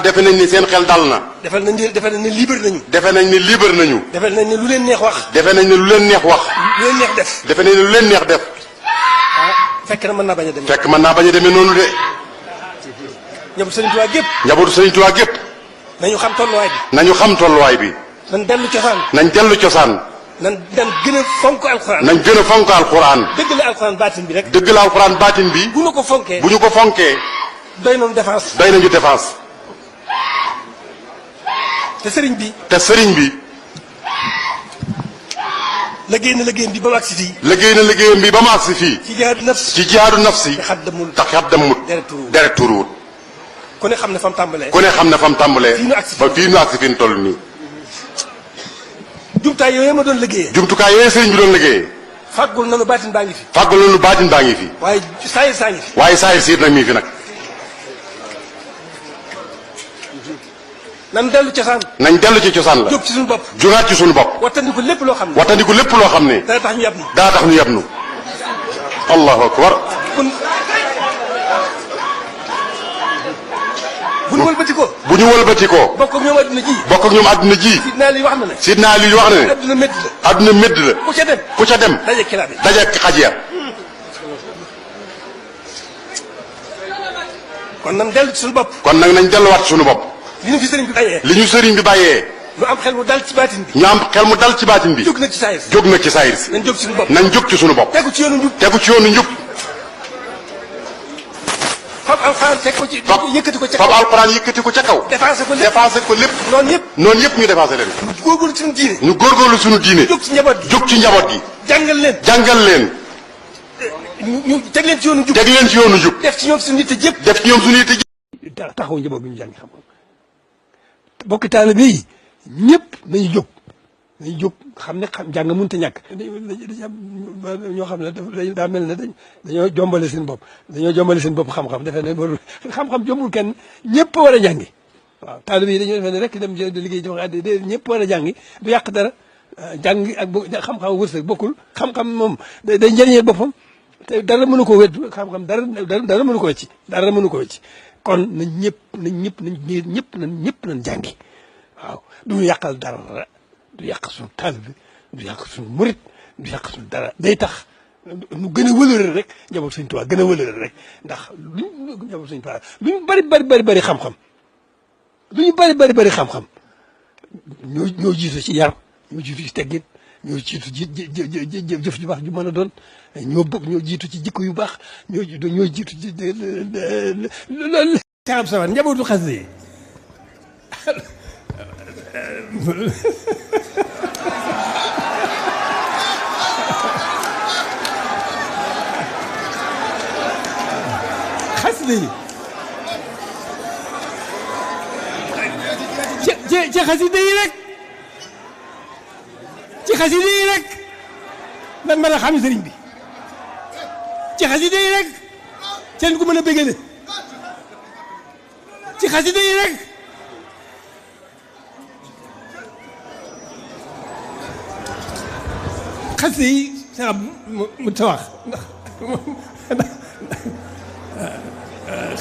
defe nañ ni seen xel dal na.
defe nañ ne libre nañu.
defe nañ ni libre nañu.
defe nañ ne lu leen neex wax.
defe nañ ne lu leen neex wax.
lu leen neex def.
defe nañ ne lu leen neex def.
fekk na mën naa bañ a demee.
fekk mën naa bañ a demee noonu de.
njabootu Sëriñ Tuubaa gépp.
njabootu Sëriñ Tuubaa gépp.
nañu xam tolluwaay bi.
nañu xam tolluwaay bi.
nañ dellu cosaan.
nañ dellu cosaan.
nan gën a fonk alxuraan.
nañ gën a fonk alxuraan.
dëgg la alxuraan baatin bi rek.
dëgg la alxuraan baatin bi.
bu ñu ko fonkee.
bu ñu ko fonkee.
doy nañu défense.
doy nañu défense.
te sëriñ bi.
te sëriñ bi.
liggéey na liggéeyam bi ba mu agsi fii.
liggéey na liggéeyam bi ba mu agsi fii.
ci jihaadu nafsi.
ci jihaadu nafsi.
te xaddamul.
te xaddamul. deret tuuruwut.
ku ne xam ne fa mu tàmbalee.
ku ne xam ne fa mu tàmbalee.
fii nu agsi
ba fii nu agsi fi nu toll nii.
jumtukaay yooyu ma doon liggéeyee.
jumtukaay yooyu sëriñ bi doon liggéeyee.
fàggul nanu baatin baa ngi fi.
fàggul nanu baatin baa ngi fi.
waaye saayir saa ngi fi.
waaye saayir siit nag mi fi nag.
nan dellu cosaan.
nañ dellu ci cosaan la.
jóg ci suñu bopp.
jógaat ci suñu bopp.
wattandiku lépp loo xam ne.
wattandiku lépp loo xam ne.
dana tax ñu yab nu.
daa tax ñu yab nu. allahu akbar.
bu ñu wëlbatikoo.
bu ñu wëlbatikoo.
bokk ak ñoom adduna ji.
bokk ak ñoom adduna ji.
Sidna Ali wax na ne.
Sidna Ali wax na ne.
adduna métti la.
adduna métti la.
ku ca dem.
ku ca dem.
daje kilaab yi.
daje xaj ya.
kon nan dellu ci suñu bopp.
kon nag nañ delluwaat ci suñu bopp.
li ñu fi sëriñ bi bàyyee.
li ñu sëriñ bi bàyyee.
ñu am xel mu dal ci baatin bi.
ñu am xel mu dal ci baatin bi.
jóg na ci saayir.
jóg na ci saayir si.
nañ jóg ci suñu bopp.
nañ jóg ci suñu bopp.
tegu ci yoonu njub.
tegu ci yoonu njub.
fab alxuraan teg ko ci. yëkkati ko ca kaw.
fab alxuraan yëkkati ko ca kaw.
défensé ko lépp.
défensé ko lépp.
noonu yëpp.
noonu yëpp ñu défensé leen.
ñu góorgóorlu suñu diine.
ñu góorgóorlu suñu diine.
jóg ci njaboot gi.
jóg ci njaboot gi.
jàngal leen.
jàngal leen.
ñu teg leen ci yoonu njub.
teg leen ci yoonu njub.
def ci ñoom suñu yitte jëpp.
def ci ñoom suñu yitte jëpp.
taxaw njaboot bi ñu jàngi xam-xam bokk taalibe yi ñëpp nañu jóg xam ne jàng mënut a ñàkk. dañu am ñoo xam ne daa mel ne dañoo jombale seen bopp xam-xam defe ne xam-xam jombul kenn ñëpp war a jàngi. waaw taalibe yi dañoo defe ne rek dem di liggéey jox addi de ñëpp war a jàngi du yàq dara jàngi ak xam-xam wërsëg bokkul xam-xam moom day njëriñee boppam te dara mënu ko wét xam-xam dara mënu ko wecci dara mënu ko wecci kon nañ ñëpp nañ jàngi waaw du ñu yàqal dara du yàq suñu taalibe du yàq suñu murit du yàq suñu dara day tax nu gën a wëlëral rek njaboot Sëñ Tuubaa gën a wëlëral rek ndax njaboot Sëñ Tuubaa lu ñu bari xam-xam lu ñu bari xam-xam ñoo jiitu ci yar ñoo jiitu ci teggin ñoo jiitu jëf ju baax ju mën a doon ñoo jiitu ci jikko yu baax ñoo jiitu ci loolu taxam sawar njabootu xasida yi xasida yi ci xasida yi rek ci xasida yi rek man mën a xam sëriñ bi ci xasida yi rek seen ku mën a bégale ci xasida yi rek xasida yi sax mu ta wax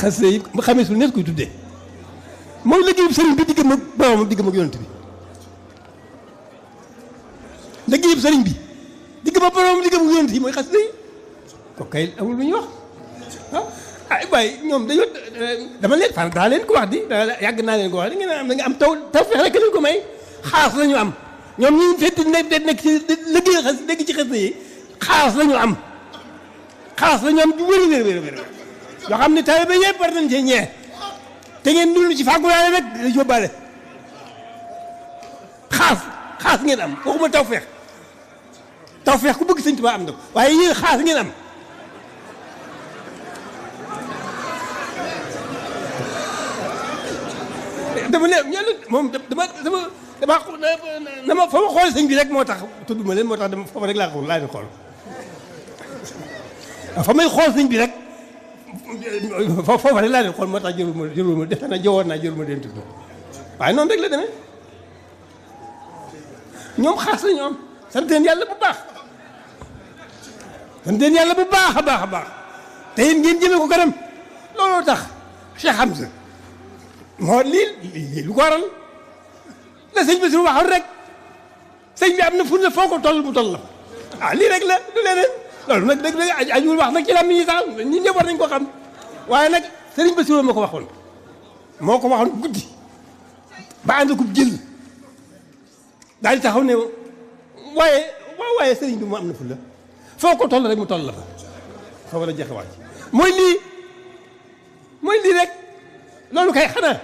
xasida yi mu xamee su nekk koy tuddee mooy liggéeyub sëriñ bi diggam ak boromam diggam ak yonent bi liggéeyub sëriñ bi diggam ak boromam diggam ak yonent yi mooy xasida yi ko kay amul lu ñuy wax ah waaye ñoom dañoo dama leen fan daa leen ko wax di yàgg naa leen ko wax di ngeen am da nga am taw feex rek leen ko may xaas la ñu am ñoom ñu fekk nekk ci liggéey xas dégg ci xasida yi xaas la ñu am xaas la ñu am ju wér yoo xam ne taalibe yëpp war nañ cee ñee te ngeen dund ci fàggulaale rek da yóbbaale xaas ngeen am waxuma taw feex ku bëgg Sëñ Tuubaa am na ko waaye yéen xaas ngeen am dama ne ñooñu moom dama fa ma xool sëñ bi rek moo tax tudduma leen moo tax dama foofu rek laa leen xool fa may xool sëñ bi rek foofu rek laa leen xool moo tax jëruma defe naa jëwoon naa jëruma leen tudd waaye noonu rek la demee ñoom xaas la ñu am sant leen yàlla bu baax sant leen yàlla bu baax a baax a baax te yéen ngeen jëmee ko kanam looloo tax Cheikh Hamza moo lii lu ko waral la sëñ bi su waxoon rek sëñ bi am na fu ne foo ko toll mu toll la ah lii rek la du leneen loolu nag dëgg dëgg ajuwul wax nag ci lam ñi sax ñun ñëpp war nañ ko xam waaye nag sëriñ Bassirou moo ko waxoon guddi ba ànd ko jël daal di taxaw ne
waaye sëriñ bi mu am na fulla foo ko toll rek mu toll la fa fa war a jeexe waaj mooy lii rek loolu kay xanaa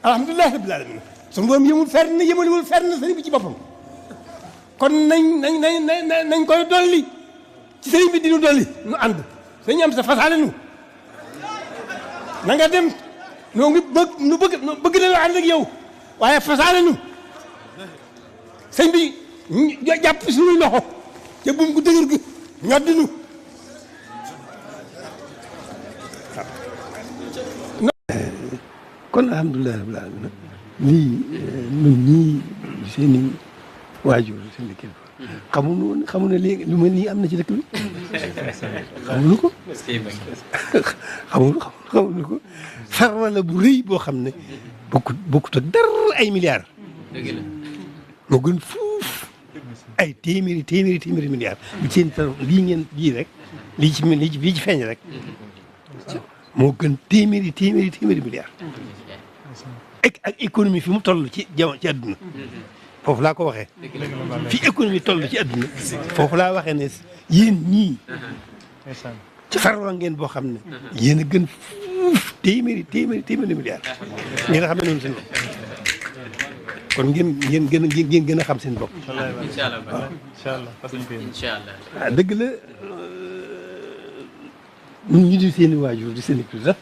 alhamdulilah rabbil alamin suñu borom yëmaliwul fenn sëriñ bi ci boppam kon nañ koy dolli ci sëriñ bi di nu dolli nu ànd sëriñ am sa fasaale nu na nga dem noo ngi bëgg na la ànd ak yow waaye fasaale nu sëriñ bi jàpp suñuy loxo ca buum gu dëgër gi ñoddi nu
kon alhamdulilah rabbil alamin lii ñun ñii seen i waajur seen i kilifa xamuñu ne léegi lu mel nii am na ci dëkk bi xamuñu ko xamuñu ko sarwa la bu rëy boo xam ne bokkut ak dara ay milliards moo gën fuuf ay téeméeri milliards li seen lii ngeen lii rek lii ci feeñ rek moo gën téeméeri milliards ak économie fi mu toll ci àdduna foofu laa ko waxee fi économie toll ci àdduna foofu laa waxee ne yéen ñii ci farwa ngeen boo xam ne yéen a gën fuuf téeméeri milliards ngeen a xam ne noonu seen bopp kon ngeen gën a xam seen bopp
incha allah
dëgg la ñun ñu di seen i waajur di seen i kii sax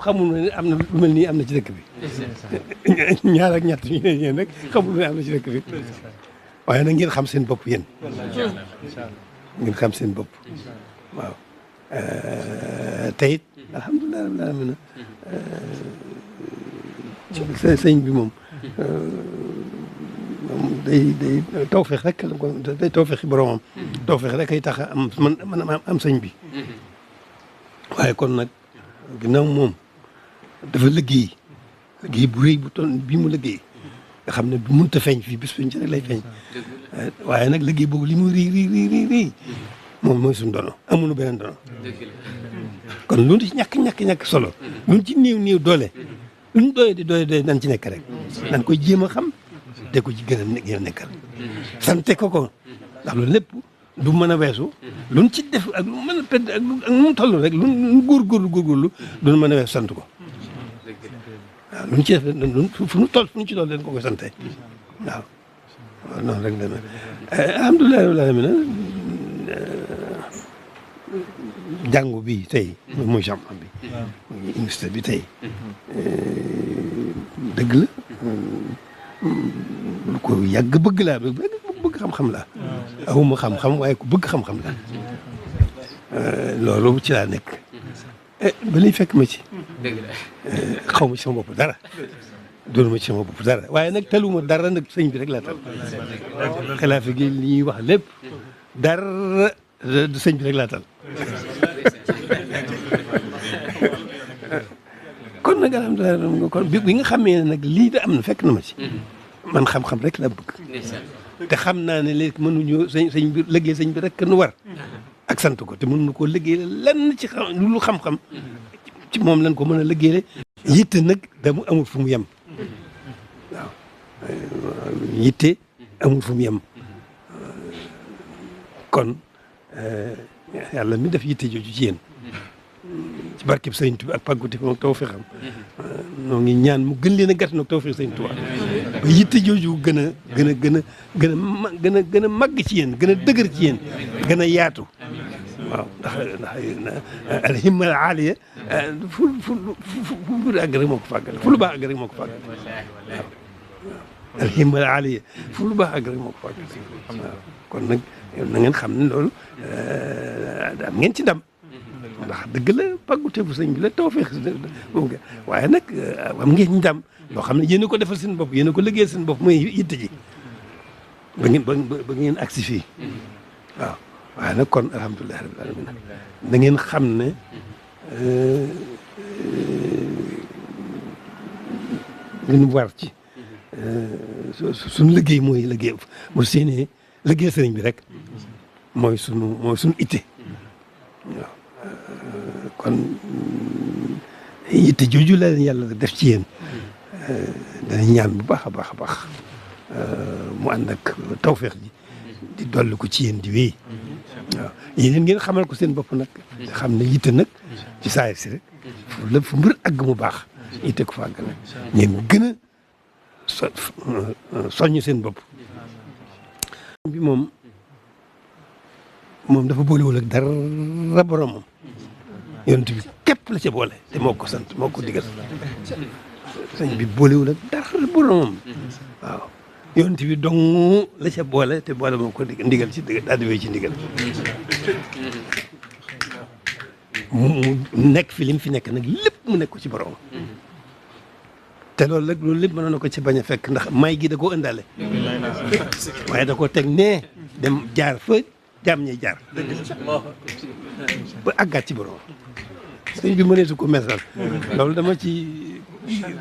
xamul ne am na lu mel nii am na ci dëkk bi ñaar ak ñett ñu ne yéen rek xamul ne am na ci dëkk bi waaye nag ngeen xam seen bopp yéen ngeen xam seen bopp waaw te it alhamdulilah rabbil alamin sëñ bi moom day tawfeex rek la ko day tawfeexi boromam tawfeex rek ay tax a am sëñ bi waaye kon nag ginnaaw moom dafa liggéey bu rëy bu toll bii mu liggéey nga xam ne bu mënut a feeñ fii bis ci rek lay feeñ waaye nag liggéey boobu li mu rii moom mooy suñu dono amuñu beneen dono kon lu ci ñàkk solo lu ci néew doole lu ñu doye nan ci nekk rek nan koy jéem a xam te ko ci gën a nekkal sante ko ndax loolu lépp du mën a weesu luñ ci def ak lu mën a pedd ak nu mu toll rek luñ góorgóorlu duñ mën a weesu sant ko waaw luñ ci def fu ñu ci toll dañ ko koy sante waaw noonu rek dana alhamdulilah rabbil alamin jàngu bi tey muy champion bi muy université bi tey dëgg la lu ko yàgg bëgg laa bëgg xam-xam la awuma xam-xam waaye ku bëgg xam-xam la loolu ci laa nekk ba lay fekk ma ci xaw ma ci sama bopp dara doonu ma ci sama bopp dara waaye nag taluma dara nag sëñ bi rek laa tal xilaafa gi li ñuy wax lépp dara sëñ bi rek laa tal kon nag alhamdulilah kon bi nga xamee ne nag lii da am na fekk na ma ci man xam-xam rek laa bëgg te xam naa ne léegi mënuñu sëñ bi liggéey sëñ bi rek nu war ak sant ko te mënuñu koo liggéey lenn ci lu xam-xam ci moom lañ ko mën a liggéey yitte nag damu amul fu mu yem waaw yitte amul fu mu yem kon yàlla mi def yitte jooju ci yéen ci barkeb Sëriñ Tuubaa ak pàggute ko ak tawfeexam noo ngi ñaan mu gën leen a gàtt nag tawfeex Sëriñ Tuubaa ba yitte jooju gën a màgg ci yéen gën a dëgër ci yéen gën a yaatu waaw ndax alhimma al aaliya fu àgg rek moo ko fàggal fu lu baax àgg rek moo ko fàggal waaw alhimma al aaliya fu lu baax àgg rek moo ko fàggal waaw kon nag na ngeen xam ne loolu am ngeen ci ndam ndax dëgg la pàggute bu sëñ bi la tawfeex waaye nag am ngeen ndam loo xam ne yéen a ko defal seen bopp yéen a ko liggéeyal seen bopp mooy yitte ji ba ngeen agsi fii waaw waaye nag kon alhamdulilah rabbil alamin da ngeen xam ne ngeen war ci suñu liggéey mooy liggéey mu séenee liggéey sëriñ bi rek mooy sunu itte waaw kon yitte jooju la leen yàlla def ci yéen danañ ñaan bu baax a baax a baax mu ànd ak tawfeex ji
di dolli ko ci yéen di wéy waaw yéen ngeen xamal ko seen bopp nag xam ne yitte nag ci saayir si rek lépp fu mbir àgg mu baax yitte ko fa àgg nag ngeen gën a soññ seen bopp bi moom dafa boolewul ak dara boromam yonent bi képp la ca boole te moo ko sant moo ko digal sëñ bi boolewul ak dara boromam waaw yonent bi dong la ca boole te boole moo ko ndigal ci daal di wéy ci ndigal mu nekk fi lim fi nekk nag lépp mu nekk ko ci borom te loolu nag loolu lépp mënoon na ko ci bañ a fekk ndax may gi da koo ëndaale waaye da koo teg nee dem jaar fa jaam ñuy jaar ba àggaat ci borom sëñ bi mënee su ko mesal loolu dama ci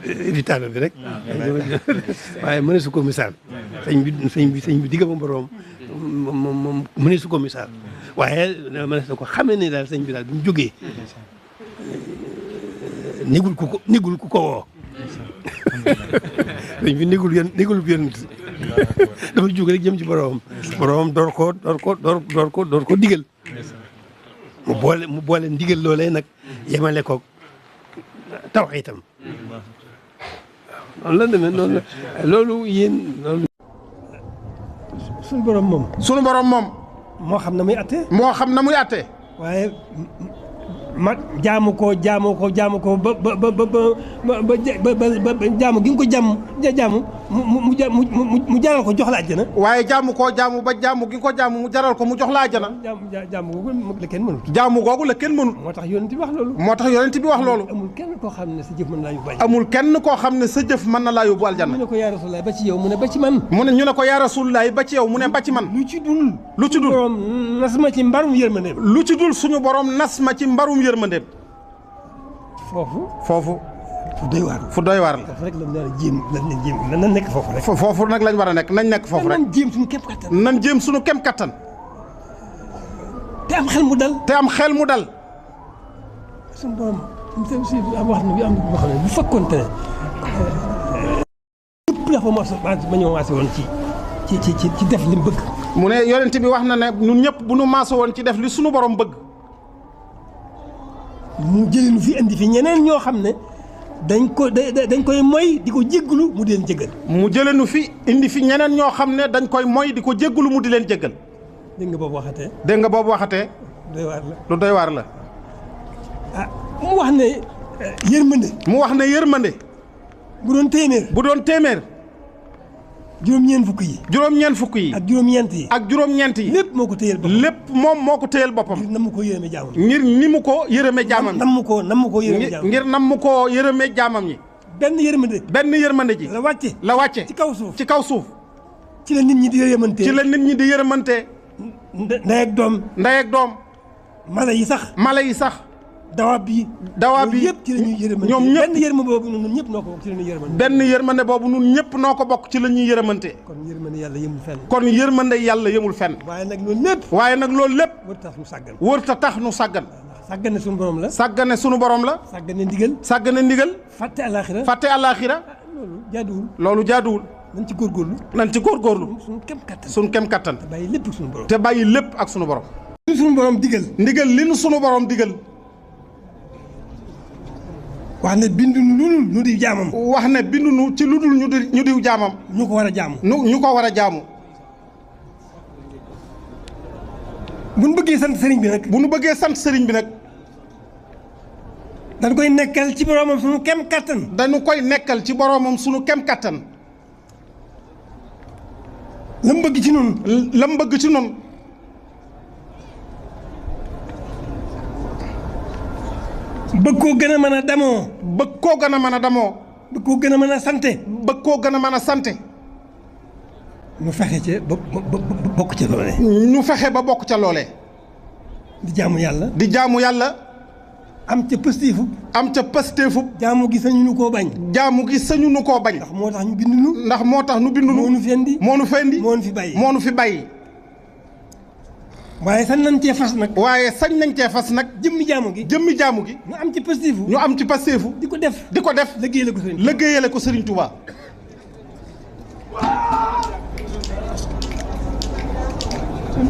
évitable bi rek waaye mënee su ko misaal sëñ bi digga ma borom moom mënee su ko misaal waaye mënee su ko xamee ne daal sëñ bi daal bi mu jógee négul ku ko woo sëñ bi négul yonent dafa jóg rek jëm ci boromam door ko digal mu boole ndigal loolee nag yemale ko tawhiidam waaw noonu la demee noonu la loolu yéen loolu
suñu borom moom moo xam na muy atte waaye ma jaamu ko ba jaamu gi nga ko jaamu mu jaral ko jox la àjjana.
waaye jaamu ba jaamu gi nga ko jaamu mu jaral ko mu jox la àjjana.
jaamu googu la kenn mënut.
jaamu googu la kenn mënut.
moo tax yonent bi wax loolu.
amul kenn koo xam ne sa jëf mën na laa yóbbu àjjana. amul kenn koo xam ne sa jëf mën na laa yóbbu àjjana.
ñu ne ko yaa Rasulullaah ba ci yow mu ne ba ci man.
ñu ne ko yaa Rasulullaah ba ci yow mu ne ba ci man.
lu ci dul. borom nas ma ci mbarum yërmandeem.
lu ci dul suñu borom nas ma ci mbarum yërmandeem.
foofu.
fu doy waar la.
foofu rek lañ jéem nan nekk foofu rek.
foofu nag lañ war a nekk nañ nekk foofu rek.
nan jéem suñu kem kattan. te am xel mu dal. suñu borom wax na bi am boo xam ne bu fekkoonte ne ñëpp dafa ma ñoo maase woon ci def li mu bëgg.
mu ne yonent bi wax na ne ñun ñëpp bu nu maase woon ci def li suñu borom bëgg.
mu jëlee nu fi indi fi ñeneen ñoo xam ne dañ koy moy di ko jégglu mu di leen jéggal.
mu jëlee nu fi indi fi ñeneen ñoo xam ne dañ koy moy di ko jégglu mu di leen jéggal.
dégg nga boobu waxatee.
lu doy waar la.
ah mu wax ne yërmande. bu doon téeméer. juróom-ñeent fukk yi. ak juróom-ñeent yi. lépp moo ko téyel boppam. ngir nam ko yërëme jaamam.
ngir ni mu ko yërëme jaamam.
ngir nam ko yërëme jaamam. benn yërmande ji. la wàcce. ci kaw suuf. ci la nit ñi di yërëmante. ndey ak doom. mala yi sax. dawaab bi yëpp ci la ñuy yërëmante. ñoom ñëpp benn yërmande boobu ñun ñëpp noo ko bokk ci la ñuy yërëmante.
benn yërmande boobu ñun ñëpp noo ko bokk ci la ñuy yërëmante.
kon yërmande yàlla yemul fenn.
waaye nag loolu lépp. wërta tax nu sàggan.
sàggane sunu borom la.
sàggane ndigal. fàtte àllaaxira. loolu jaaduwul.
nañ ci góorgóorlu.
suñu kem kattan. te bàyyi lépp ak sunu borom.
li nu sunu borom digal.
li nu sunu borom digal.
wax ne bindu nu di jaamam.
wax ne bindu nu ci lu dul ñu di jaamam.
ñu ko war a jaamu.
ñu ko war a jaamu.
bu nu bëggee sant sëriñ bi nag. dañ koy nekkal ci boromam sunu kem kattan. la mu bëgg ci nun. bëgg koo gën a mën a damoo.
bëgg koo gën a mën a sante.
ñu fexe ca ba bokk ca loolee.
ba bokk ca loolee.
di jaamu yàlla. am ca pësteefu. jaamu gi sañu nu koo bañ. ndax moo tax ñu bindu nu. moo nu fendi. moo nu fi bàyyi. waaye sañ nañ cee fas nag. jëmmi jaamu gi. ñu am ci pasteefu. di ko def. liggéeyale ko Sëriñ Tuubaa.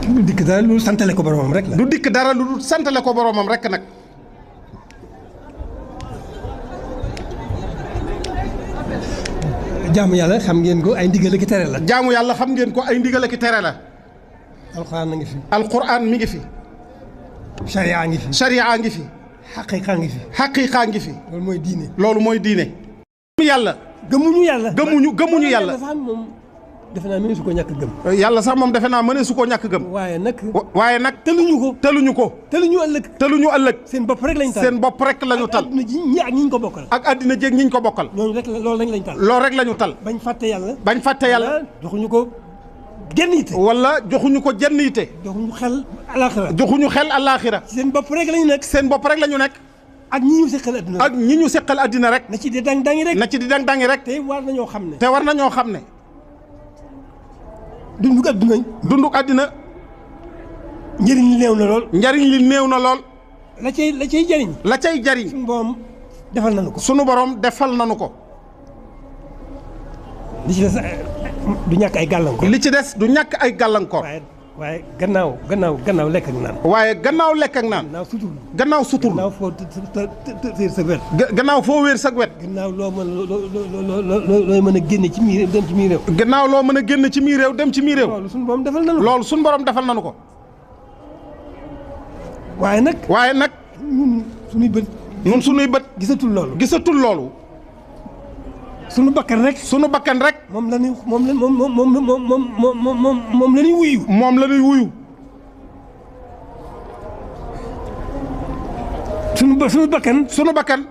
du dikk dara lu santale ko boromam rek la.
du dikk dara lu santale ko boromam rek nag.
jaamu yàlla xam ngeen ko ay ndigal ak tere la.
jaamu yàlla xam ngeen ko ay ndigal ak tere la.
alxuraan a ngi fi.
alxuraan mi ngi fi.
sariya ngi fi.
sariya ngi fi.
xaqiiqa ngi fi.
xaqiiqa ngi fi.
loolu mooy diine.
loolu mooy diine. yàlla.
gëmuñu yàlla.
gëmuñu yàlla.
sax moom defe naa mëneesu ko ñàkk gëm.
yàlla sax moom defe naa mëneesu ko ñàkk gëm.
waaye nag.
tëluñu ko.
tëluñu ëllëg.
tëluñu ëllëg.
seen bopp rek lañ tal.
seen bopp rek lañu tal.
ak àddina ji ñi ak ñi ñu ko bokkal.
ak àddina jéeg ñi ñu ko bokkal.
ñooñu rek loolu rek lañ tal.
loolu rek lañu tal.
bañ fàtte yàlla.
bañ fàtte yàlla.
joxuñu ko genn yitte.
wala joxuñu ko jenn yitte.
joxuñu xel alaaxira.
joxuñu xel alaaxira.
seen bopp rek lañu nekk.
seen bopp rek lañu nekk.
ak ñi ñu seqal addina rek.
ak ñi ñu seqal addina rek.
na ci di dang-dangi rek.
na ci di dang-dangi rek.
te war nañoo xam ne.
te war nañoo xam ne.
dunduk addina.
dunduk addina.
njëriñ li néew na lool.
njëriñ li néew na lool.
la cay jëriñ.
la cay jëriñ.
suñu borom defal nañu ko.
sunu borom defal nañu ko.
li ci des du ñàkk ay gàllankoor.
li ci des du ñàkk ay gàllankoor.
waaye gannaaw lekk ak naan.
waaye gannaaw lekk ak naan. gannaaw sutur.
gannaaw foo wéer sa wet.
gannaaw foo wéer sa wet.
gannaaw loo mën a génne ci miir dem ci miir réew.
gannaaw loo mën a génne ci miir réew dem ci miir réew.
loolu suñu borom defal nañu ko.
loolu suñu borom defal nañu ko.
waaye nag. ñun suñuy bët. gisatul loolu. sunu bakkan rek. moom la ñuy wuyu.
moom la ñuy wuyu.
sunu bakkan.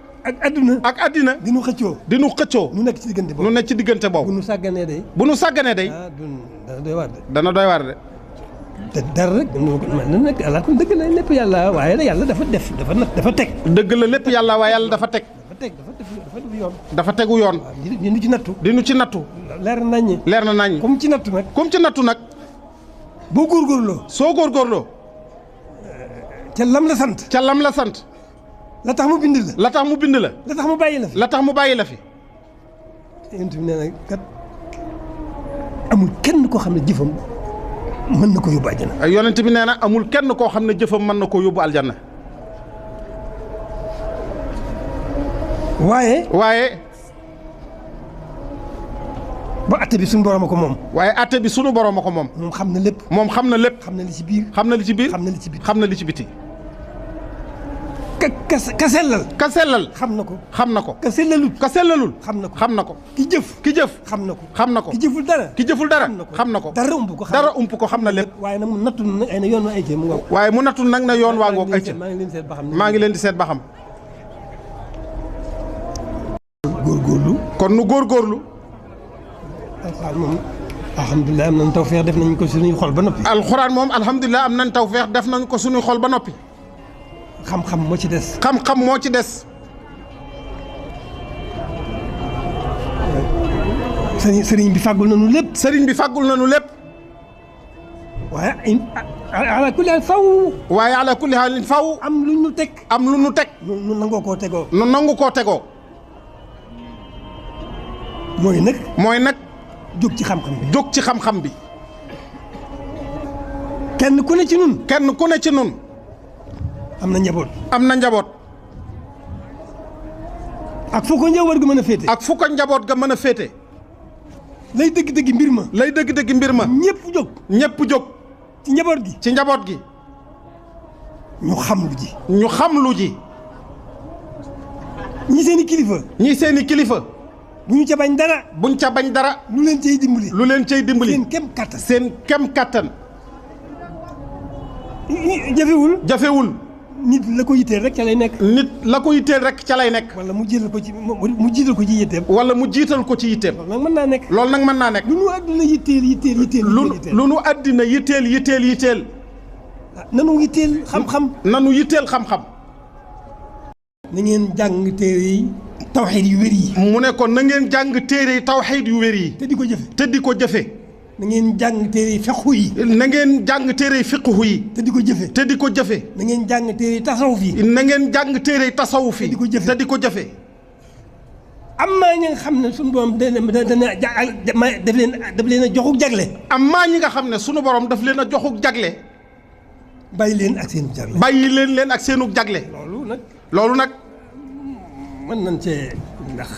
ak adduna. di nu xëccoo. nu nekk ci diggante boobu. bu nu sàgganee day.
dana doy waar de.
te dara rek nag ala ko dëgg la lépp yàlla waaye yàlla dafa teg.
dëgg la lépp yàlla waaye yàlla dafa teg. dafa tegu yoon.
di nu ci nattu. leer na naññi. comme ci nattu nag. boo góorgóorloo.
soo góorgóorloo.
ca lam la sant. la tax mu bind la.
la tax mu bàyyi la fi.
yonent bi nee na kat amul kenn koo xam ne jëfam mën na ko yóbbu aljanna.
yonent bi nee na amul kenn koo xam ne jëfam mën na koo yóbbu aljanna. waaye.
ba atte bi suñu borom a ko moom.
waaye atte bi suñu borom a ko moom.
moom xam na lépp.
xam na
li ci biir.
xam na li ci biti.
ka sellal. xam na ko. ka sellalul. xam na ko. ki jëf. xam na ko. ki jëful dara.
xam na ko.
dara ump ko
xam na lépp.
waaye nag mu nattul nag ay na yoon waa ay ca mu ngoog.
waaye mu nattul nag na yoon waa ngoog ay ca.
maa
ngi leen di seet ba xam.
góorgóorlu.
kon nu góorgóorlu.
alxuraan moom alhamdulilah am nañ tawfeex def nañ ko suñuy xol ba noppi.
alxuraan moom alhamdulilah am nañ tawfeex def nañ ko suñuy xol ba noppi.
xam-xam moo ci des.
xam-xam moo ci des.
sëriñ bi fàggul nañu lépp. waaye ala kulli haal faw. am lu ñu teg. nu nangoo koo tegoo. mooy nag. jóg ci xam-xam bi. kenn ku ne ci nun. am na njaboot. ak fu ko njaboot ga mën a féete. lay dëgg-dëgg mbir ma. ñëpp jóg. ci njaboot gi. ñu xam lu ji. ñi seeni kilifa. buñ ca bañ dara. lu leen cay dimbali. seen kem kattan. jafewul. nit la ko yitteel rek ca lay nekk. wala mu jiital ko ci yitteem. loolu nag mën naa nekk. lu nu àddina yitteel. lu nu àddina yitteel. nanu yitteel xam-xam. na ngeen jàng téere yi tawxiid yu wér yi. mu ne kon na ngeen jàng téere yi tawxiid yu wér yi. te di ko jëfe. na ngeen jàng téere yi fiqhu yi. te di ko jëfe. na ngeen jàng téere yi tasawuf yi. te di ko jëfe. am maa ñi nga xam ne suñu borom dana daf leen a joxuk jagle.
am maa ñi nga xam ne sunu borom daf leen a joxuk jagle.
bàyyi leen ak seenu jagle.
bàyyi leen ak seenu jagle. loolu nag.
mën nañ cee ndax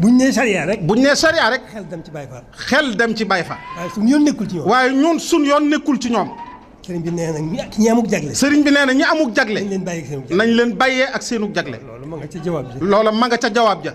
buñ nee sariya rek.
buñ nee sariya rek.
xel dem ci Baay Faal.
xel dem ci Baay Faal.
waaye suñu yoon nekkul ci ñoom.
waaye ñun suñu yoon nekkul ci ñoom.
sëriñ bi nee na ñi amuk jagle.
sëriñ bi nee na ñi amuk jagle.
nañ leen bàyyee ak seenu jagle.
nañ leen bàyyee ak seenu jagle.
loolu ma nga ca jawaab ja.
loola ma nga ca jawaab ja.